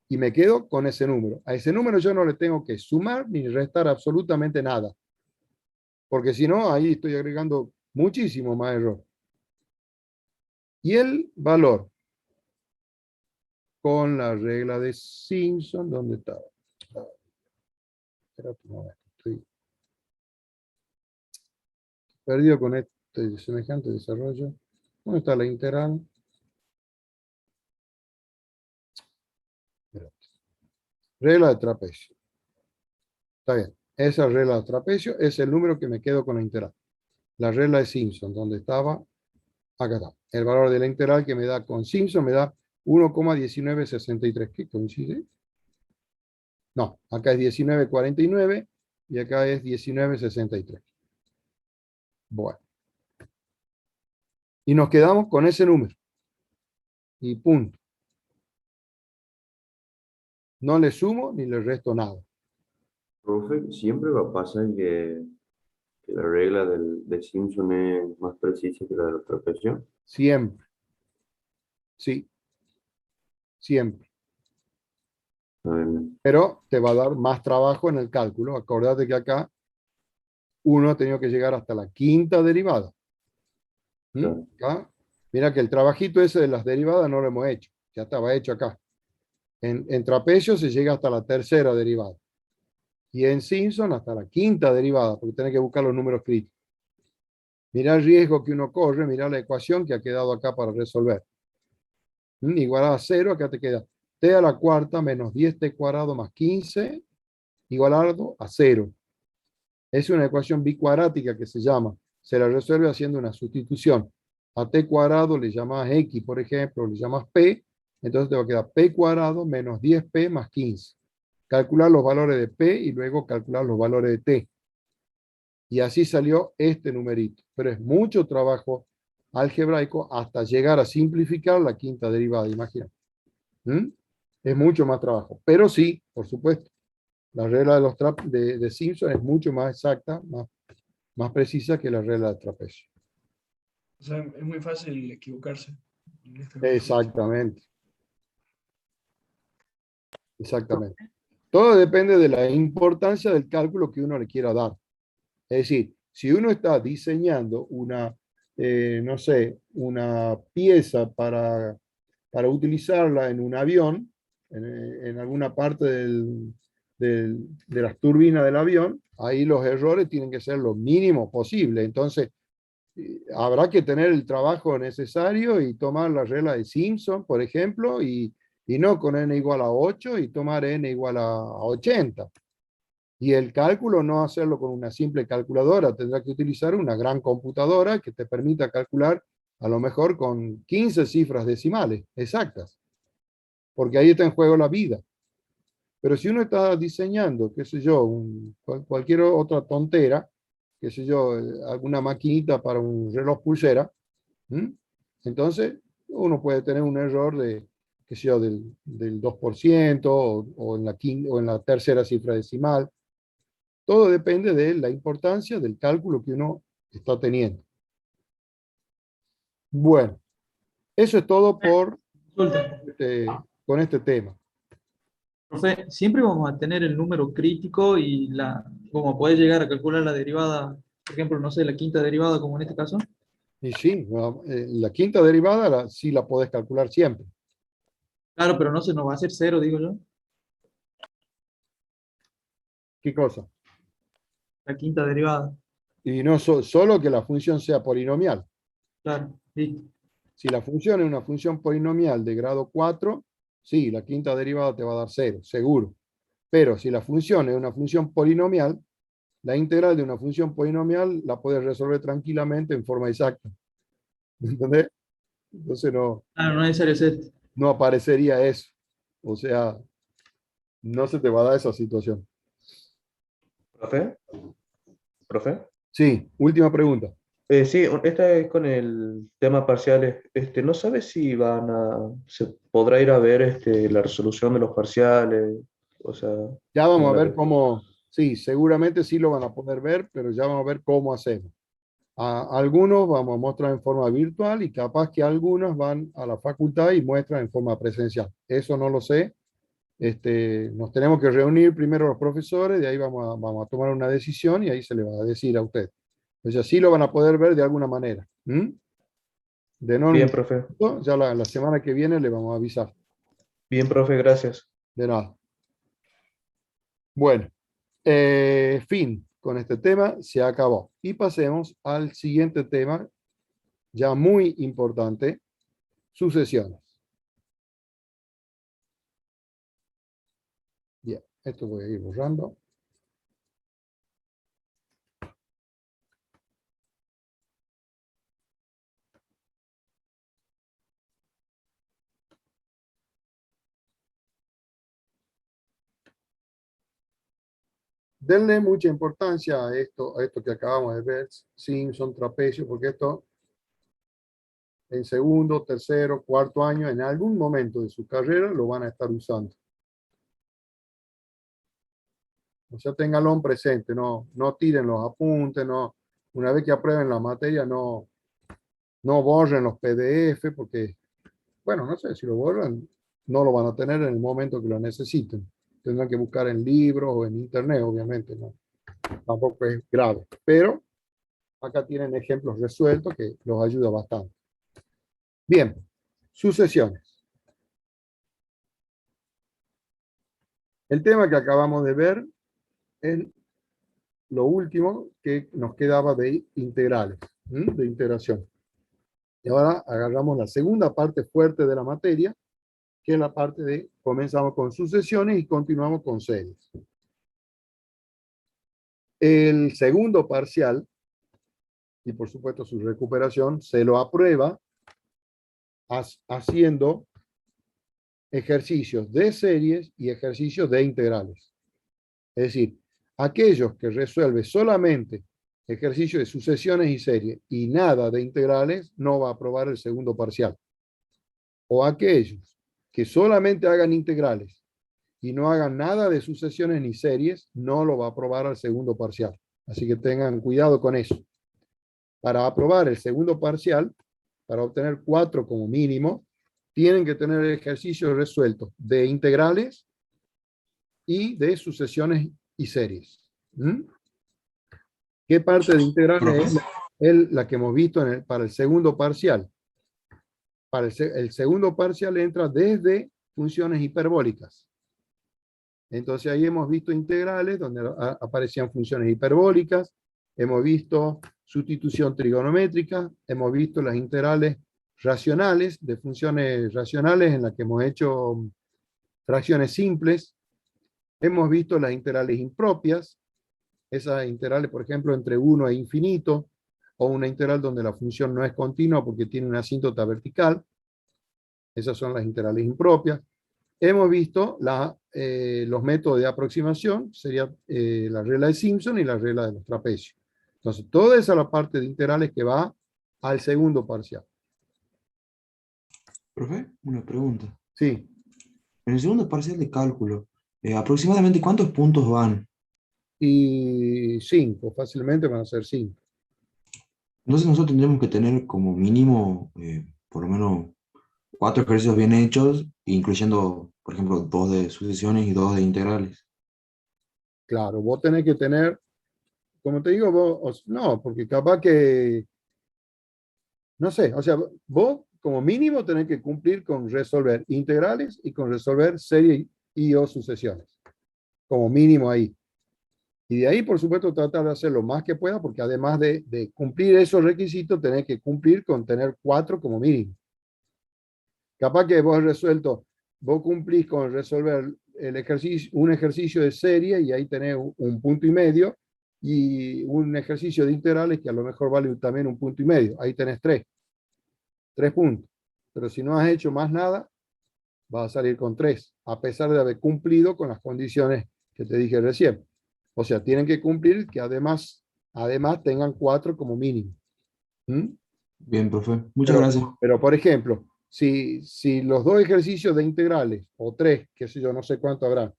Y me quedo con ese número. A ese número yo no le tengo que sumar ni restar absolutamente nada. Porque si no, ahí estoy agregando muchísimo más error. Y el valor con la regla de Simpson, ¿dónde está? Espera un momento, estoy perdido con este semejante desarrollo. ¿Dónde está la integral? Regla de trapecio. Está bien. Esa regla de trapecio es el número que me quedo con la integral. La regla de Simpson, ¿dónde estaba? Acá está. El valor de la integral que me da con Simpson me da 1,1963. ¿Qué coincide? No, acá es 19,49 y acá es 19,63. Bueno. Y nos quedamos con ese número. Y punto. No le sumo ni le resto nada. Profe, siempre va a pasar que la regla de Simpson es más precisa que la de la trapecios. Siempre. Sí. Siempre. Pero te va a dar más trabajo en el cálculo. Acordate que acá uno ha tenido que llegar hasta la quinta derivada. Claro. Acá, mira que el trabajito ese de las derivadas no lo hemos hecho. Ya estaba hecho acá. En trapecio se llega hasta la tercera derivada. Y en Simpson hasta la quinta derivada, porque tenés que buscar los números críticos. Mirá el riesgo que uno corre, mirá la ecuación que ha quedado acá para resolver. Igual a 0, acá te queda t a la cuarta menos 10t cuadrado más 15 igualado a 0. Es una ecuación bicuadrática que se llama. Se la resuelve haciendo una sustitución. A t cuadrado le llamas x, por ejemplo, le llamas p, entonces te va a quedar p cuadrado menos 10p más 15. Calcular los valores de p y luego calcular los valores de t. Y así salió este numerito. Pero es mucho trabajo algebraico hasta llegar a simplificar la quinta derivada, imagina. Es mucho más trabajo. Pero sí, por supuesto, la regla de, los de Simpson es mucho más exacta, más precisa que la regla de trapecio. O sea, es muy fácil equivocarse en este ejercicio. Exactamente. Exactamente. Todo depende de la importancia del cálculo que uno le quiera dar. Es decir, si uno está diseñando una, no sé, una pieza para utilizarla en un avión, en alguna parte de las turbinas del avión, ahí los errores tienen que ser lo mínimo posible. Entonces, habrá que tener el trabajo necesario y tomar la regla de Simpson, por ejemplo, y no con n igual a 8 y tomar n igual a 80. Y el cálculo no hacerlo con una simple calculadora, tendrá que utilizar una gran computadora que te permita calcular a lo mejor con 15 cifras decimales exactas, porque ahí está en juego la vida. Pero si uno está diseñando, qué sé yo, cualquier otra tontera, qué sé yo, alguna maquinita para un reloj pulsera, entonces uno puede tener un error de, qué sé yo, del 2% o en la tercera cifra decimal. Todo depende de la importancia del cálculo que uno está teniendo. Bueno, eso es todo Consulta. con este tema. Profe, siempre vamos a tener el número crítico y como poder llegar a calcular la derivada, por ejemplo, no sé, la quinta derivada como en este caso. Y sí, la quinta derivada sí la podés calcular siempre. Claro, pero no se nos va a hacer cero, digo yo. ¿Qué cosa? La quinta derivada. Y no solo que la función sea polinomial. Claro, listo. Si la función es una función polinomial de grado 4, sí, la quinta derivada te va a dar 0, seguro. Pero si la función es una función polinomial, la integral de una función polinomial la puedes resolver tranquilamente en forma exacta. ¿Entendés? Entonces Claro, no es necesario hacer. no aparecería eso. O sea, no se te va a dar esa situación. ¿Profe? ¿Profe? Sí, última pregunta. Sí, esta es con el tema parciales. ¿No sabe si se podrá ir a ver la resolución de los parciales? O sea, Ya vamos en a la ver cómo, sí, seguramente sí lo van a poder ver, pero ya vamos a ver cómo hacemos. A algunos vamos a mostrar en forma virtual y capaz que algunos van a la facultad y muestran en forma presencial. Eso no lo sé. Nos tenemos que reunir primero los profesores, de ahí vamos a tomar una decisión y ahí se le va a decir a usted. O sea, sí lo van a poder ver de alguna manera. De no, Bien, profe. ya la semana que viene le vamos a avisar. Bien, profe, gracias. De nada. Bueno, fin con este tema, se acabó. Y pasemos al siguiente tema, ya muy importante, sucesiones. Bien, esto voy a ir borrando. Denle mucha importancia a esto que acabamos de ver, Simpson, trapecio, porque esto en segundo, tercero, cuarto año, en algún momento de su carrera lo van a estar usando. O sea, ténganlo presente, no tiren los apuntes, una vez que aprueben la materia, no borren los PDF, porque, bueno, no sé, si lo borran, no lo van a tener en el momento que lo necesiten. Tendrán que buscar en libros o en internet, obviamente, no. Tampoco es grave, pero acá tienen ejemplos resueltos que los ayuda bastante. Bien, sucesiones. El tema que acabamos de ver es lo último que nos quedaba de integrales. de integración. Y ahora agarramos la segunda parte fuerte de la materia, que es la parte de comenzamos con sucesiones y continuamos con series. El segundo parcial, y por supuesto su recuperación, se lo aprueba haciendo ejercicios de series y ejercicios de integrales. Es decir, aquellos que resuelven solamente ejercicios de sucesiones y series y nada de integrales, no va a aprobar el segundo parcial. O aquellos que solamente hagan integrales y no hagan nada de sucesiones ni series, no lo va a aprobar al segundo parcial. Así que tengan cuidado con eso. Para aprobar el segundo parcial, para obtener 4 como mínimo, tienen que tener ejercicios resueltos de integrales y de sucesiones y series. ¿Qué parte de integrales es la que hemos visto para el segundo parcial? Para el segundo parcial entra desde funciones hiperbólicas. Entonces ahí hemos visto integrales donde aparecían funciones hiperbólicas, hemos visto sustitución trigonométrica, hemos visto las integrales racionales, de funciones racionales en las que hemos hecho fracciones simples, hemos visto las integrales impropias, esas integrales, por ejemplo, entre 1 e infinito, o una integral donde la función no es continua porque tiene una asíntota vertical, esas son las integrales impropias. Hemos visto los métodos de aproximación, sería la regla de Simpson y la regla de los trapecios. Entonces, toda esa es la parte de integrales que va al segundo parcial. Profe, una pregunta. Sí. En el segundo parcial de cálculo, aproximadamente ¿cuántos puntos van? Y 5, fácilmente van a ser 5. Entonces nosotros tendremos que tener como mínimo, por lo menos 4 ejercicios bien hechos, incluyendo, por ejemplo, 2 de sucesiones y 2 de integrales. Claro, vos tenés que tener, como te digo, no, porque capaz que, no sé, o sea, vos como mínimo tenés que cumplir con resolver integrales y con resolver series y o sucesiones. Como mínimo ahí. Y de ahí, por supuesto, tratar de hacer lo más que pueda, porque además de cumplir esos requisitos, tenés que cumplir con tener 4 como mínimo. Capaz que vos cumplís con resolver un ejercicio de serie y ahí tenés un punto y medio, y un ejercicio de integrales que a lo mejor vale también un punto y medio. Ahí tenés 3 puntos. Pero si no has hecho más nada, vas a salir con 3, a pesar de haber cumplido con las condiciones que te dije recién. O sea, tienen que cumplir que además tengan 4 como mínimo. Bien, profe. Muchas gracias. Pero, por ejemplo, si los 2 ejercicios de integrales, o 3, qué sé yo, no sé cuánto habrá,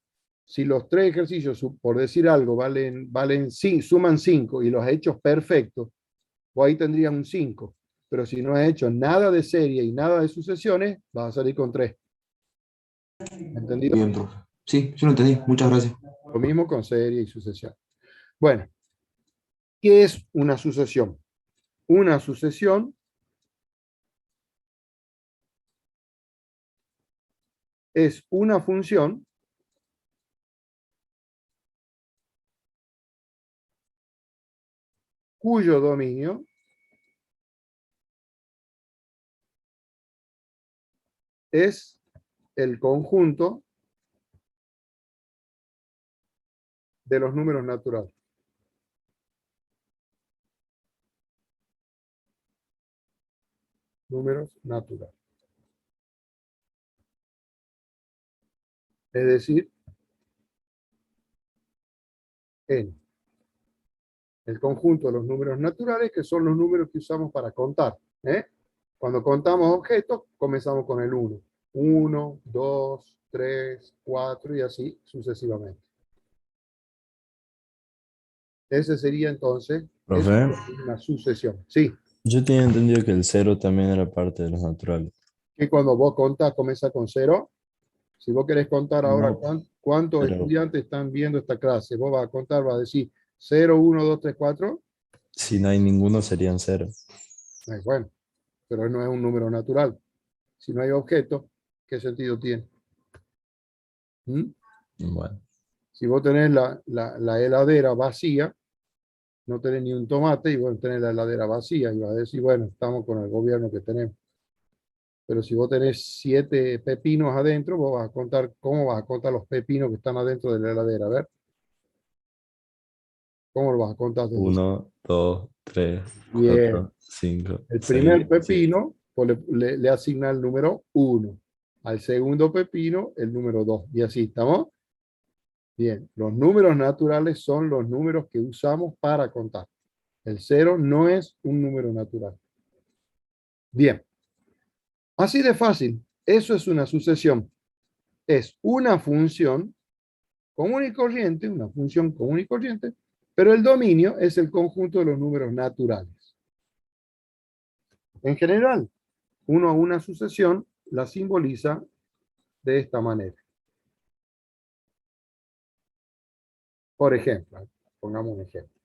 si los 3 ejercicios, por decir algo, suman 5 y los has hecho perfectos, vos ahí tendrías un 5. Pero si no has hecho nada de serie y nada de sucesiones, vas a salir con 3. ¿Entendido? Bien, profe. Sí, yo lo entendí. Muchas gracias. Lo mismo con serie y sucesión. Bueno, ¿qué es una sucesión? Una sucesión es una función cuyo dominio es el conjunto de los números naturales. Números naturales. Es decir, n. El conjunto de los números naturales, que son los números que usamos para contar. Cuando contamos objetos, comenzamos con el 1. 1, 2, 3, 4 y así sucesivamente. Ese sería entonces Profe, una sucesión. Sí. yo tenía entendido que el 0 también era parte de los naturales. Que cuando vos contás, comienza con 0. Si vos querés contar ahora No, cuántos pero estudiantes están viendo esta clase, vos vas a contar, vas a decir 0, 1, 2, 3, 4. si no hay ninguno serían 0. Bueno, pero no es un número natural. Si no hay objeto, ¿qué sentido tiene? Bueno, Si vos tenés la heladera vacía, no tenés ni un tomate y bueno, tenés la heladera vacía y vas a decir, bueno, estamos con el gobierno que tenemos. Pero si vos tenés 7 pepinos adentro, vos vas a contar, ¿cómo vas a contar los pepinos que están adentro de la heladera? A ver, ¿cómo lo vas a contar? Desde 1, 2, 3, bien. 4, 5, El 6, primer 7. pepino pues le asigna el número 1. Al segundo pepino, el número 2. Y así, ¿estamos? Bien, los números naturales son los números que usamos para contar. El 0 no es un número natural. Bien, así de fácil. Eso es una sucesión. Es una función común y corriente, una función común y corriente, pero el dominio es el conjunto de los números naturales. En general, uno a una sucesión la simboliza de esta manera. Por ejemplo, pongamos un ejemplo.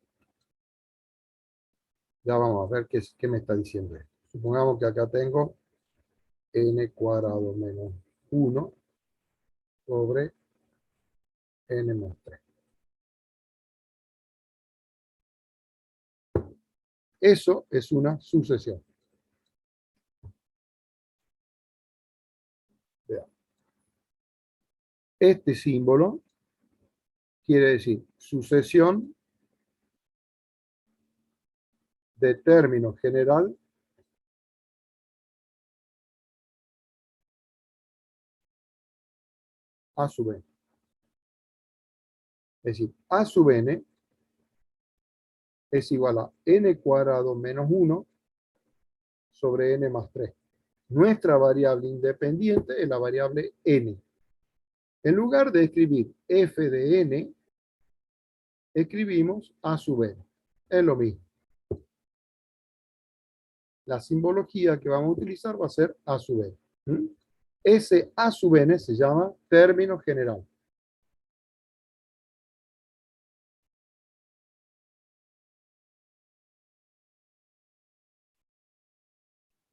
Ya vamos a ver qué me está diciendo esto. Supongamos que acá tengo n cuadrado menos 1 sobre n más 3. Eso es una sucesión. Vean. Este símbolo quiere decir sucesión de término general a sub n. Es decir, a sub n es igual a n cuadrado menos 1 sobre n más 3. Nuestra variable independiente es la variable n. En lugar de escribir f de n, escribimos a sub n. Es lo mismo. La simbología que vamos a utilizar va a ser a sub n. Ese a sub n se llama término general.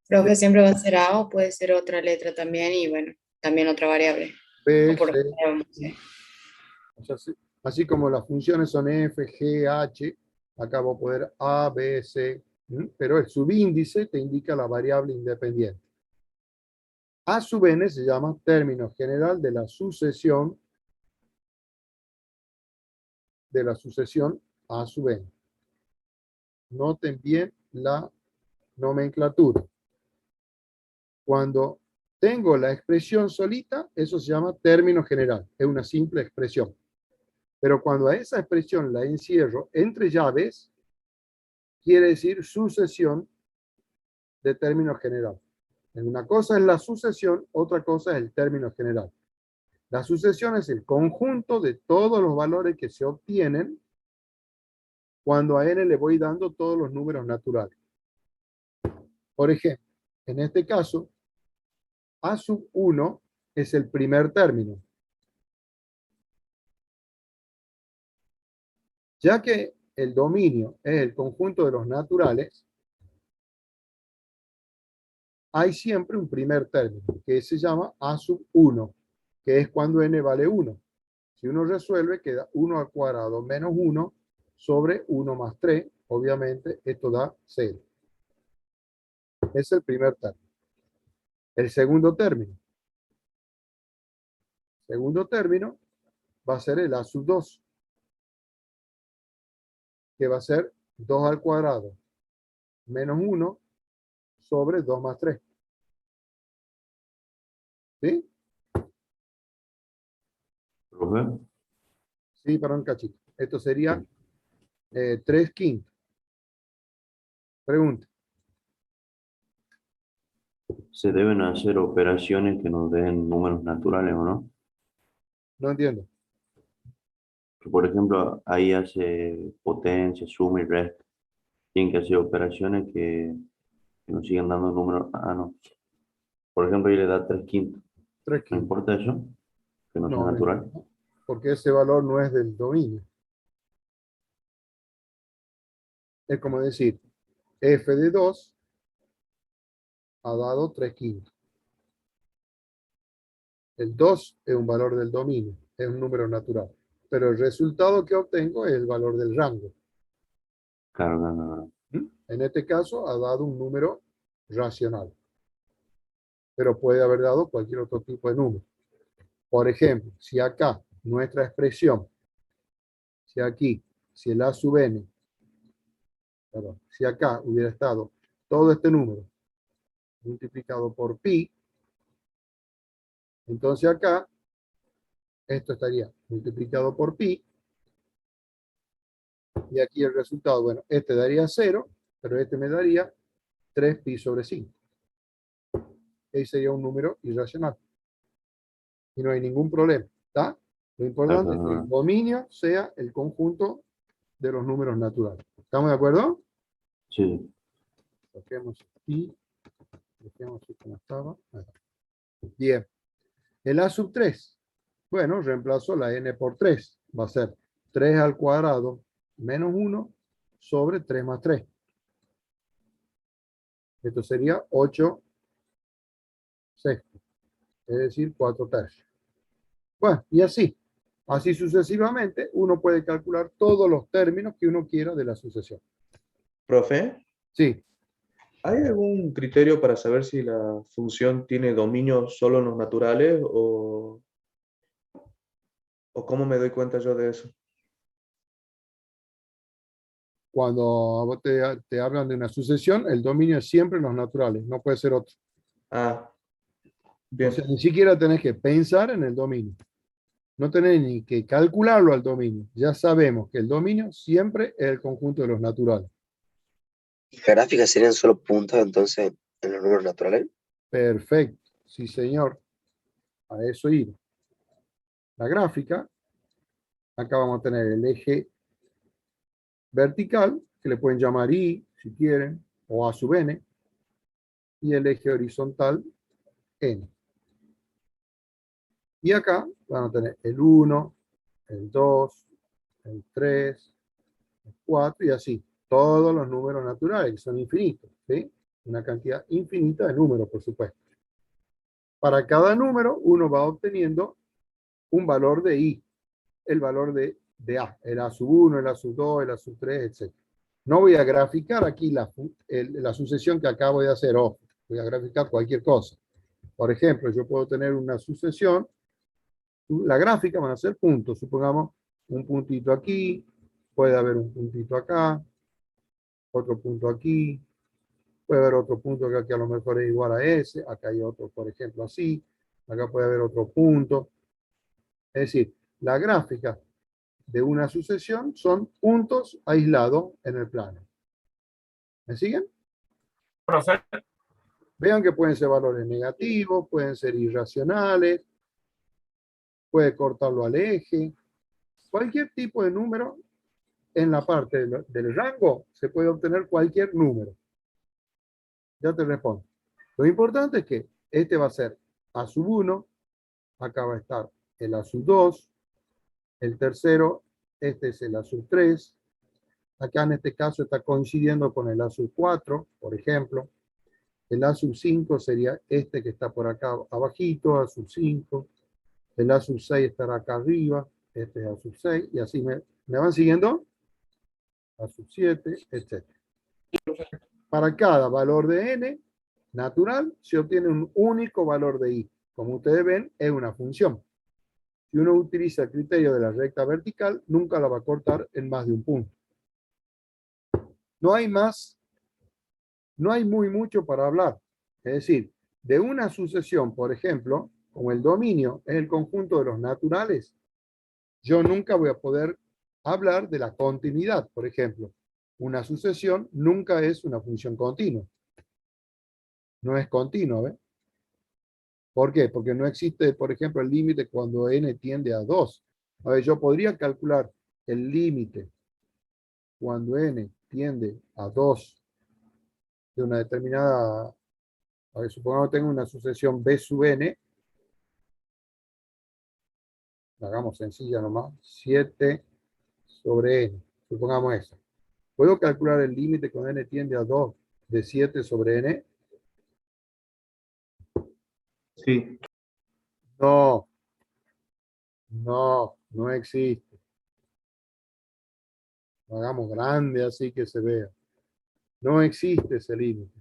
Profe, siempre va a ser A o puede ser otra letra también y bueno, también otra variable. B, O por C, ejemplo, no sé. o sea, así como las funciones son f, g, h, acá voy a poner a, b, c, pero el subíndice te indica la variable independiente. A sub n se llama término general de la sucesión a sub n. Noten bien la nomenclatura. Cuando tengo la expresión solita, eso se llama término general. Es una simple expresión. Pero cuando a esa expresión la encierro entre llaves, quiere decir sucesión de término general. Una cosa es la sucesión, otra cosa es el término general. La sucesión es el conjunto de todos los valores que se obtienen cuando a n le voy dando todos los números naturales. Por ejemplo, en este caso, a sub 1 es el primer término. Ya que el dominio es el conjunto de los naturales, hay siempre un primer término, que se llama a sub 1, que es cuando n vale 1. Si uno resuelve, queda 1 al cuadrado menos 1 sobre 1 más 3. Obviamente, esto da 0. Es el primer término. El segundo término. Segundo término va a ser el a sub 2, que va a ser 2 al cuadrado menos 1 sobre 2 más 3. ¿Sí? Profe, Sí, para un cachito. Esto sería 3 quintos. Pregunta. ¿se deben hacer operaciones que nos den números naturales o no? No entiendo. Que, por ejemplo, ahí hace potencia, suma y resta. Tienen que hacer operaciones que nos sigan dando números. Ah, no. Por ejemplo, ahí le da 3 quintos. 3 ¿No quintos. importa eso? Que no sea No, natural. porque ese valor no es del dominio. Es como decir, f de 2 ha dado 3 quintos. El 2 es un valor del dominio, es un número natural. Pero el resultado que obtengo es el valor del rango. Claro, claro, claro. En este caso ha dado un número racional, pero puede haber dado cualquier otro tipo de número. Por ejemplo, si acá nuestra expresión, si aquí, si el A sub n, perdón, si acá hubiera estado todo este número multiplicado por pi, entonces acá esto estaría multiplicado por pi, y aquí el resultado, bueno, este daría 0, pero este me daría 3pi sobre 5. Ahí sería un número irracional. Y no hay ningún problema, ¿está? Lo importante es que el dominio sea el conjunto de los números naturales. ¿Estamos de acuerdo? Sí. Saquemos pi, dejemos así como estaba. Bien. El a sub 3. Bueno, reemplazo la n por 3. Va a ser 3 al cuadrado menos 1 sobre 3 más 3. Esto sería 8 sextos, es decir, 4 tercios. Bueno, y así. Así sucesivamente, uno puede calcular todos los términos que uno quiera de la sucesión. Profe, Sí. ¿hay algún criterio para saber si la función tiene dominio solo en los naturales o cómo me doy cuenta yo de eso? Cuando a vos te hablan de una sucesión, el dominio es siempre en los naturales, no puede ser otro. Ah, O bien. sea, ni siquiera tenés que pensar en el dominio. No tenés ni que calcularlo al dominio. Ya sabemos que el dominio siempre es el conjunto de los naturales. ¿Y gráficas serían solo puntos entonces en los números naturales? Perfecto. Sí, señor. A eso iba. La gráfica, acá vamos a tener el eje vertical, que le pueden llamar Y, si quieren, o A sub n, y el eje horizontal, N. Y acá van a tener el 1, el 2, el 3, el 4 y así. Todos los números naturales, que son infinitos, ¿sí? Una cantidad infinita de números, por supuesto. Para cada número, uno va obteniendo un valor de I, el valor de A, el A sub 1, el A sub 2, el A sub 3, etc. No voy a graficar aquí la sucesión que acabo de hacer, ojo. Voy a graficar cualquier cosa. Por ejemplo, yo puedo tener una sucesión. La gráfica van a ser puntos. Supongamos un puntito aquí, puede haber un puntito acá, otro punto aquí, puede haber otro punto que aquí a lo mejor es igual a ese, acá hay otro, por ejemplo, así, acá puede haber otro punto. Es decir, la gráfica de una sucesión son puntos aislados en el plano. ¿Me siguen? Profe, Vean que pueden ser valores negativos, pueden ser irracionales, puede cortarlo al eje. Cualquier tipo de número en la parte del rango se puede obtener cualquier número. Ya te respondo. Lo importante es que este va a ser A sub 1, acá va a estar el A sub 2, el tercero, este es el A sub 3, acá en este caso está coincidiendo con el A sub 4, por ejemplo. El A sub 5 sería este que está por acá abajito, A sub 5. El A sub 6 estará acá arriba, este es A sub 6, y así me van siguiendo. A sub 7, etc. Para cada valor de n natural se obtiene un único valor de i. Como ustedes ven, es una función. Si uno utiliza el criterio de la recta vertical, nunca la va a cortar en más de un punto. No hay más, no hay muy mucho para hablar. Es decir, de una sucesión, por ejemplo, como el dominio es el conjunto de los naturales, yo nunca voy a poder hablar de la continuidad, por ejemplo. Una sucesión nunca es una función continua. No es continua, ¿ves? ¿Por qué? Porque no existe, por ejemplo, el límite cuando n tiende a 2. A ver, yo podría calcular el límite cuando n tiende a 2 de una determinada, a ver, supongamos que tengo una sucesión b sub n, la hagamos sencilla nomás, 7 sobre n, supongamos eso. ¿Puedo calcular el límite cuando n tiende a 2 de 7 sobre n? Sí. No, no existe. Lo hagamos grande así que se vea. No existe ese límite.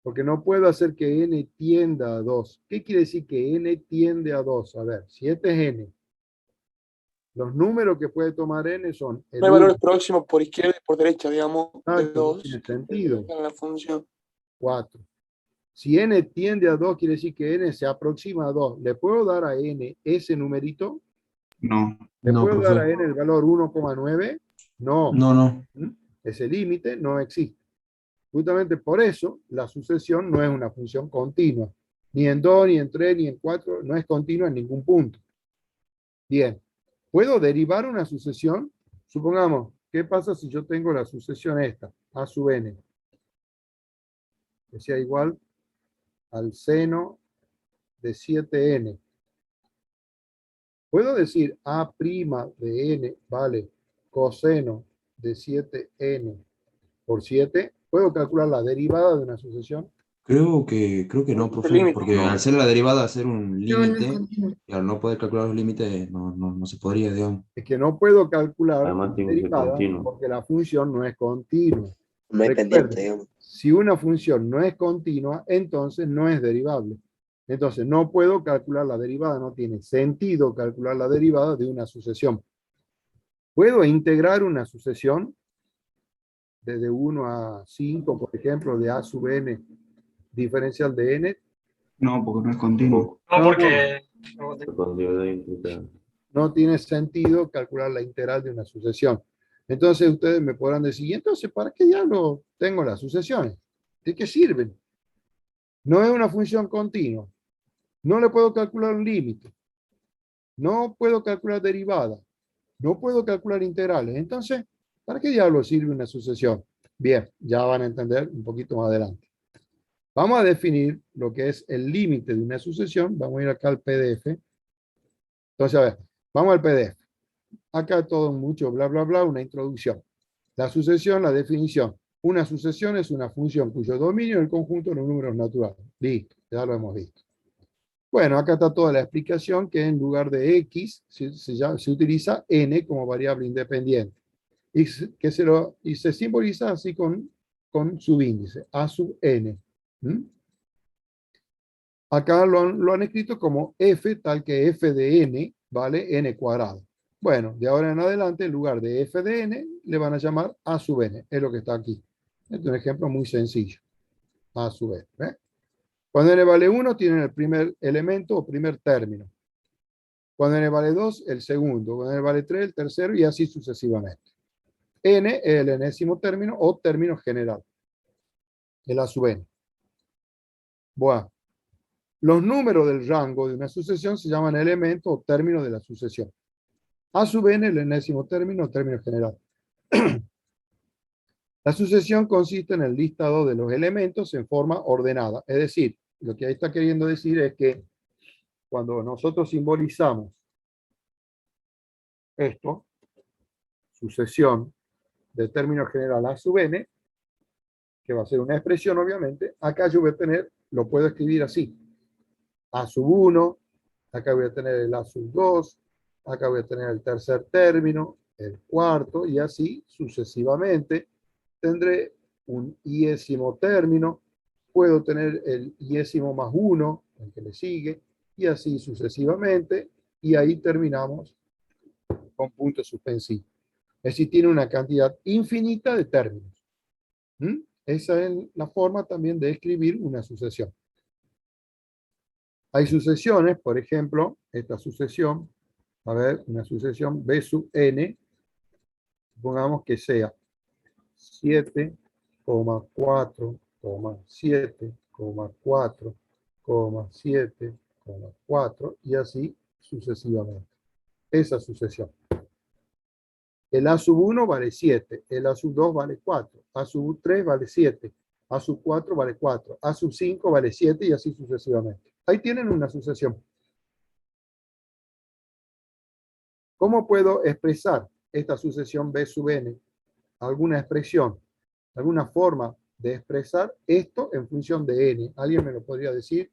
Porque no puedo hacer que n tienda a 2. ¿Qué quiere decir que n tiende a 2? A ver, si este es n, los números que puede tomar n son el No hay 1, valores próximos por izquierda y por derecha, digamos, de exacto, no 2 tiene que sentido, representan la función. 4. Si n tiende a 2, quiere decir que n se aproxima a 2. ¿Le puedo dar a n ese numerito? No, ¿Le no, puedo dar a profe. n el valor 1,9? No. No, no. Ese límite no existe. Justamente por eso la sucesión no es una función continua. Ni en 2, ni en 3, ni en 4, no es continua en ningún punto. Bien. ¿Puedo derivar una sucesión? Supongamos, ¿qué pasa si yo tengo la sucesión esta? A sub n. Que sea igual al seno de 7n. ¿Puedo decir A' de n vale coseno de 7n por 7? ¿Puedo calcular la derivada de una sucesión? Creo que no, El profe, límite. porque al ser la derivada, hacer un No, no es límite, continuo. y al no poder calcular los límites, no se podría, digamos. Es que no puedo calcular Además la tiene que ser derivada continuo. porque la función no es continua. No hay pendiente, Recuerden, digamos. si una función no es continua, entonces no es derivable. Entonces no puedo calcular la derivada, no tiene sentido calcular la derivada de una sucesión. ¿Puedo integrar una sucesión desde 1 a 5, por ejemplo, de a sub n diferencial de n? No, porque no es continuo. No, No, porque La continuidad implica. no tiene sentido calcular la integral de una sucesión. Entonces ustedes me podrán decir, ¿y entonces para qué diablo tengo las sucesiones? ¿De qué sirven? No es una función continua. No le puedo calcular un límite. No puedo calcular derivada. No puedo calcular integrales. Entonces, ¿para qué diablo sirve una sucesión? Bien, ya van a entender un poquito más adelante. Vamos a definir lo que es el límite de una sucesión. Vamos a ir acá al PDF. Entonces, a ver, vamos al PDF. Acá todo mucho bla, bla, bla, una introducción. La sucesión, la definición. Una sucesión es una función cuyo dominio es el conjunto de los números naturales. Listo, ya lo hemos visto. Bueno, acá está toda la explicación que en lugar de x se utiliza n como variable independiente y se simboliza así con subíndice, a sub n. Acá lo han escrito como f, tal que f de n vale n cuadrado. Bueno, de ahora en adelante, en lugar de f de n, le van a llamar a sub n. Es lo que está aquí. Este es un ejemplo muy sencillo. A sub n. ¿Ve? Cuando n vale 1, tienen el primer elemento o primer término. Cuando n vale 2, el segundo. Cuando n vale 3, el tercero, y así sucesivamente. N es el enésimo término o término general. El a sub n. Bueno. Los números del rango de una sucesión se llaman elementos o términos de la sucesión. A sub n, el enésimo término o término general. La sucesión consiste en el listado de los elementos en forma ordenada. Es decir, lo que ahí está queriendo decir es que cuando nosotros simbolizamos esto, sucesión de término general a sub n, que va a ser una expresión obviamente, acá yo voy a tener, lo puedo escribir así, a sub 1, acá voy a tener el a sub 2, acá voy a tener el tercer término, el cuarto, y así sucesivamente. Tendré un iésimo término, puedo tener el iésimo más 1, el que le sigue, y así sucesivamente, y ahí terminamos con punto suspensivo. Es decir, tiene una cantidad infinita de términos. Esa es la forma también de escribir una sucesión. Hay sucesiones, por ejemplo, esta sucesión, a ver, una sucesión B sub n, supongamos que sea 7,4,7,4,7,4 y así sucesivamente. Esa sucesión. El A sub 1 vale 7, el A sub 2 vale 4, A sub 3 vale 7, A sub 4 vale 4, A sub 5 vale 7 y así sucesivamente. Ahí tienen una sucesión. ¿Cómo puedo expresar esta sucesión B sub n? ¿Alguna expresión, alguna forma de expresar esto en función de n? ¿Alguien me lo podría decir?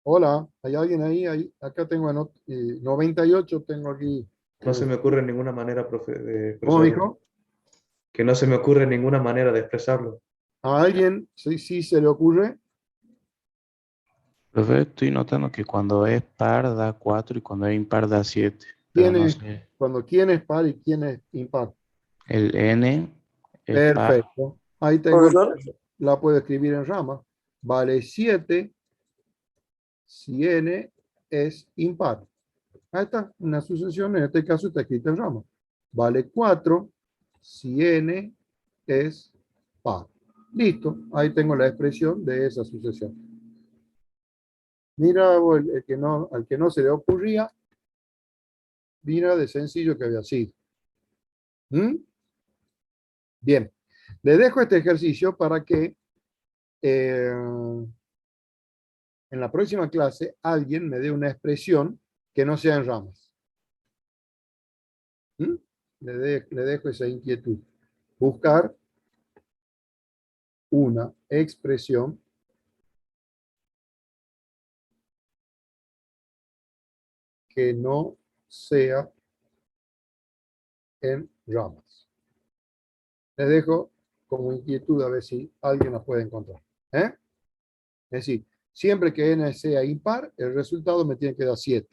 Hola, ¿hay alguien ahí? Acá tengo 98, tengo aquí. No se me ocurre ninguna manera, profe, de ¿Cómo expresarlo. dijo? Que no se me ocurre ninguna manera de expresarlo. ¿A alguien sí se le ocurre? Profe, estoy notando que cuando es par da 4 y cuando es impar da 7, pero no sé. ¿Quién es par y quién es impar? El n es par. Perfecto. Ahí tengo, Profesor, la puedo escribir en rama. Vale 7 si n es impar. Ahí está, una sucesión, en este caso está escrita en rama. Vale 4 si n es par. Listo, ahí tengo la expresión de esa sucesión. Mira, al que no se le ocurría, mira de sencillo que había sido. ¿Mm? Bien, le dejo este ejercicio para que en la próxima clase alguien me dé una expresión que no sea en ramas. ¿Mm? Le dejo esa inquietud. Buscar una expresión que no sea en ramas. Les dejo como inquietud a ver si alguien la puede encontrar. ¿Eh? Es decir, siempre que n sea impar, el resultado me tiene que dar 7.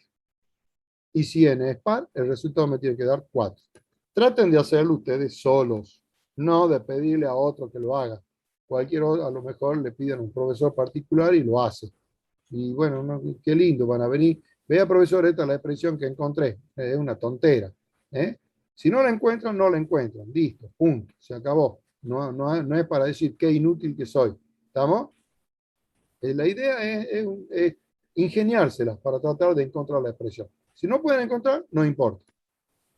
Y si n es par, el resultado me tiene que dar 4. Traten de hacerlo ustedes solos, no de pedirle a otro que lo haga. Cualquier otro, a lo mejor le piden a un profesor particular y lo hace. Y bueno, no, qué lindo, van a venir. Vea, profesor, esta es la expresión que encontré. Es una tontera. ¿Eh? Si no la encuentran, no la encuentran. Listo, punto, se acabó. No es para decir qué inútil que soy. ¿Estamos? La idea es ingeniárselas para tratar de encontrar la expresión. Si no pueden encontrar, no importa.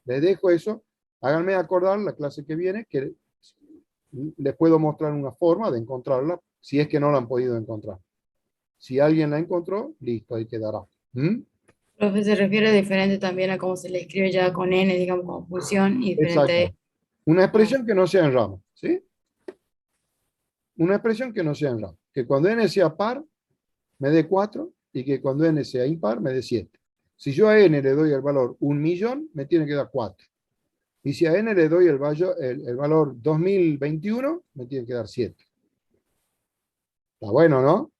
Les dejo eso. Háganme acordar la clase que viene que les puedo mostrar una forma de encontrarla si es que no la han podido encontrar. Si alguien la encontró, listo, ahí quedará. ¿Mm? Profe, se refiere diferente también a cómo se le escribe ya con n, digamos, como función, y diferente. Exacto. Una expresión que no sea en rama. ¿Sí? Una expresión que no sea en rama. Que cuando n sea par, me dé 4 y que cuando n sea impar, me dé 7. Si yo a n le doy el valor 1.000.000, me tiene que dar 4. Y si a n le doy el valor 2021, me tiene que dar 7. Está bueno, ¿no?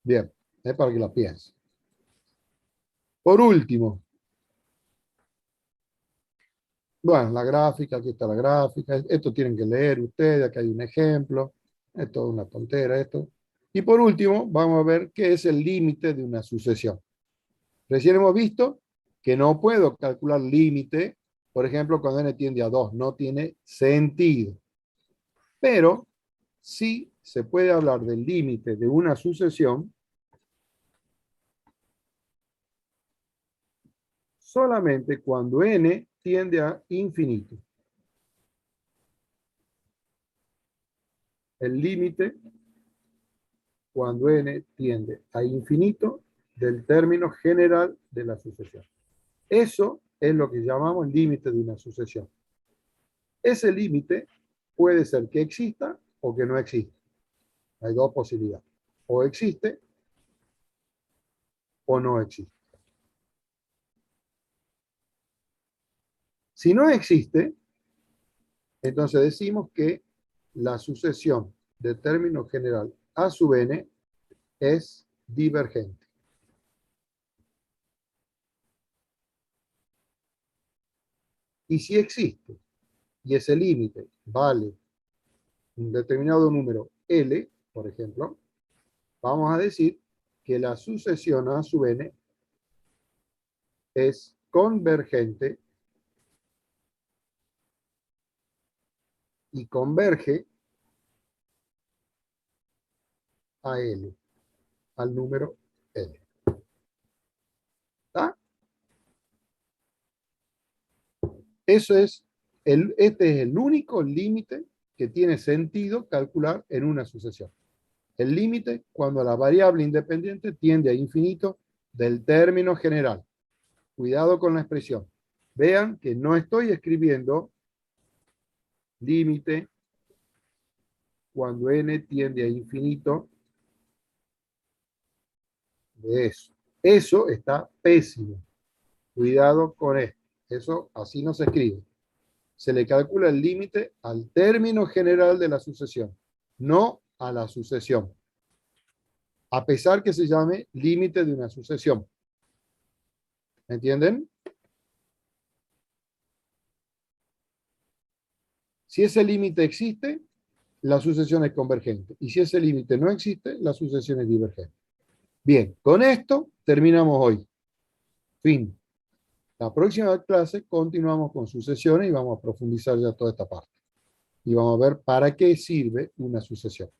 Bien, es para que la piensen. Por último, bueno, la gráfica, aquí está la gráfica. Esto tienen que leer ustedes, aquí hay un ejemplo. Esto es una tontera, esto. Y por último, vamos a ver qué es el límite de una sucesión. Recién hemos visto que no puedo calcular límite, por ejemplo, cuando n tiende a 2. No tiene sentido. Pero sí se puede hablar del límite de una sucesión solamente cuando n tiende a infinito. El límite cuando n tiende a infinito del término general de la sucesión. Eso es lo que llamamos límite de una sucesión. Ese límite puede ser que exista o que no exista. Hay dos posibilidades. O existe o no existe. Si no existe, entonces decimos que la sucesión de término general a sub n es divergente. Y si existe, y ese límite vale un determinado número L, por ejemplo, vamos a decir que la sucesión a sub n es convergente y converge a L, al número L. ¿Está? Este es el único límite que tiene sentido calcular en una sucesión. El límite cuando la variable independiente tiende a infinito del término general. Cuidado con la expresión. Vean que no estoy escribiendo límite cuando n tiende a infinito de eso. Eso está pésimo. Cuidado con esto. Eso así no se escribe. Se le calcula el límite al término general de la sucesión, no a la sucesión. A pesar que se llame límite de una sucesión. ¿Me entienden? Si ese límite existe, la sucesión es convergente. Y si ese límite no existe, la sucesión es divergente. Bien, con esto terminamos hoy. Fin. La próxima clase continuamos con sucesiones y vamos a profundizar ya toda esta parte. Y vamos a ver para qué sirve una sucesión.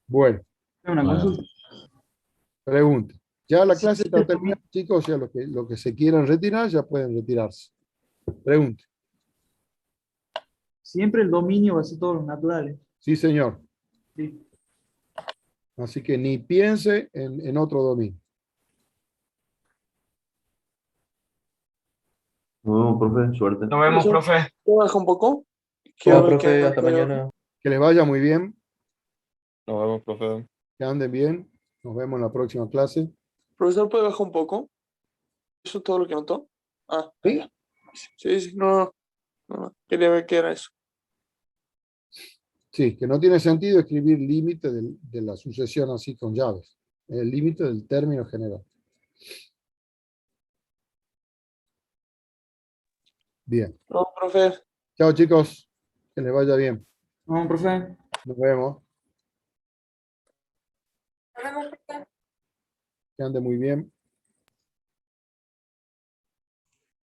Bueno. Una consulta. Pregunta. Ya la clase está terminada, chicos, o sea, lo que se quieran retirar, ya pueden retirarse. Pregunta. Siempre el dominio va a ser todos los naturales. Sí, señor. Sí. Así que ni piense en otro dominio. Nos vemos, profe. Suerte. Nos vemos, profe. ¿Te baja un poco? Chao, profe, hasta mañana. Que les vaya muy bien. Nos vemos, profe. Que anden bien. Nos vemos en la próxima clase. Profesor, ¿puede bajar un poco? ¿Eso es todo lo que notó? Ah, ¿Sí? ya. Sí, no. Quería ver qué era eso. Sí, que no tiene sentido escribir límite de la sucesión así con llaves. El límite del término general. Bien. No, profe. Chao, chicos. Que les vaya bien. No, profe. Nos vemos. Que ande muy bien.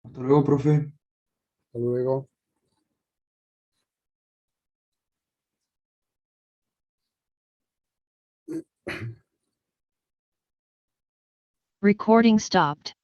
Hasta luego, profe. Hasta luego. Recording stopped.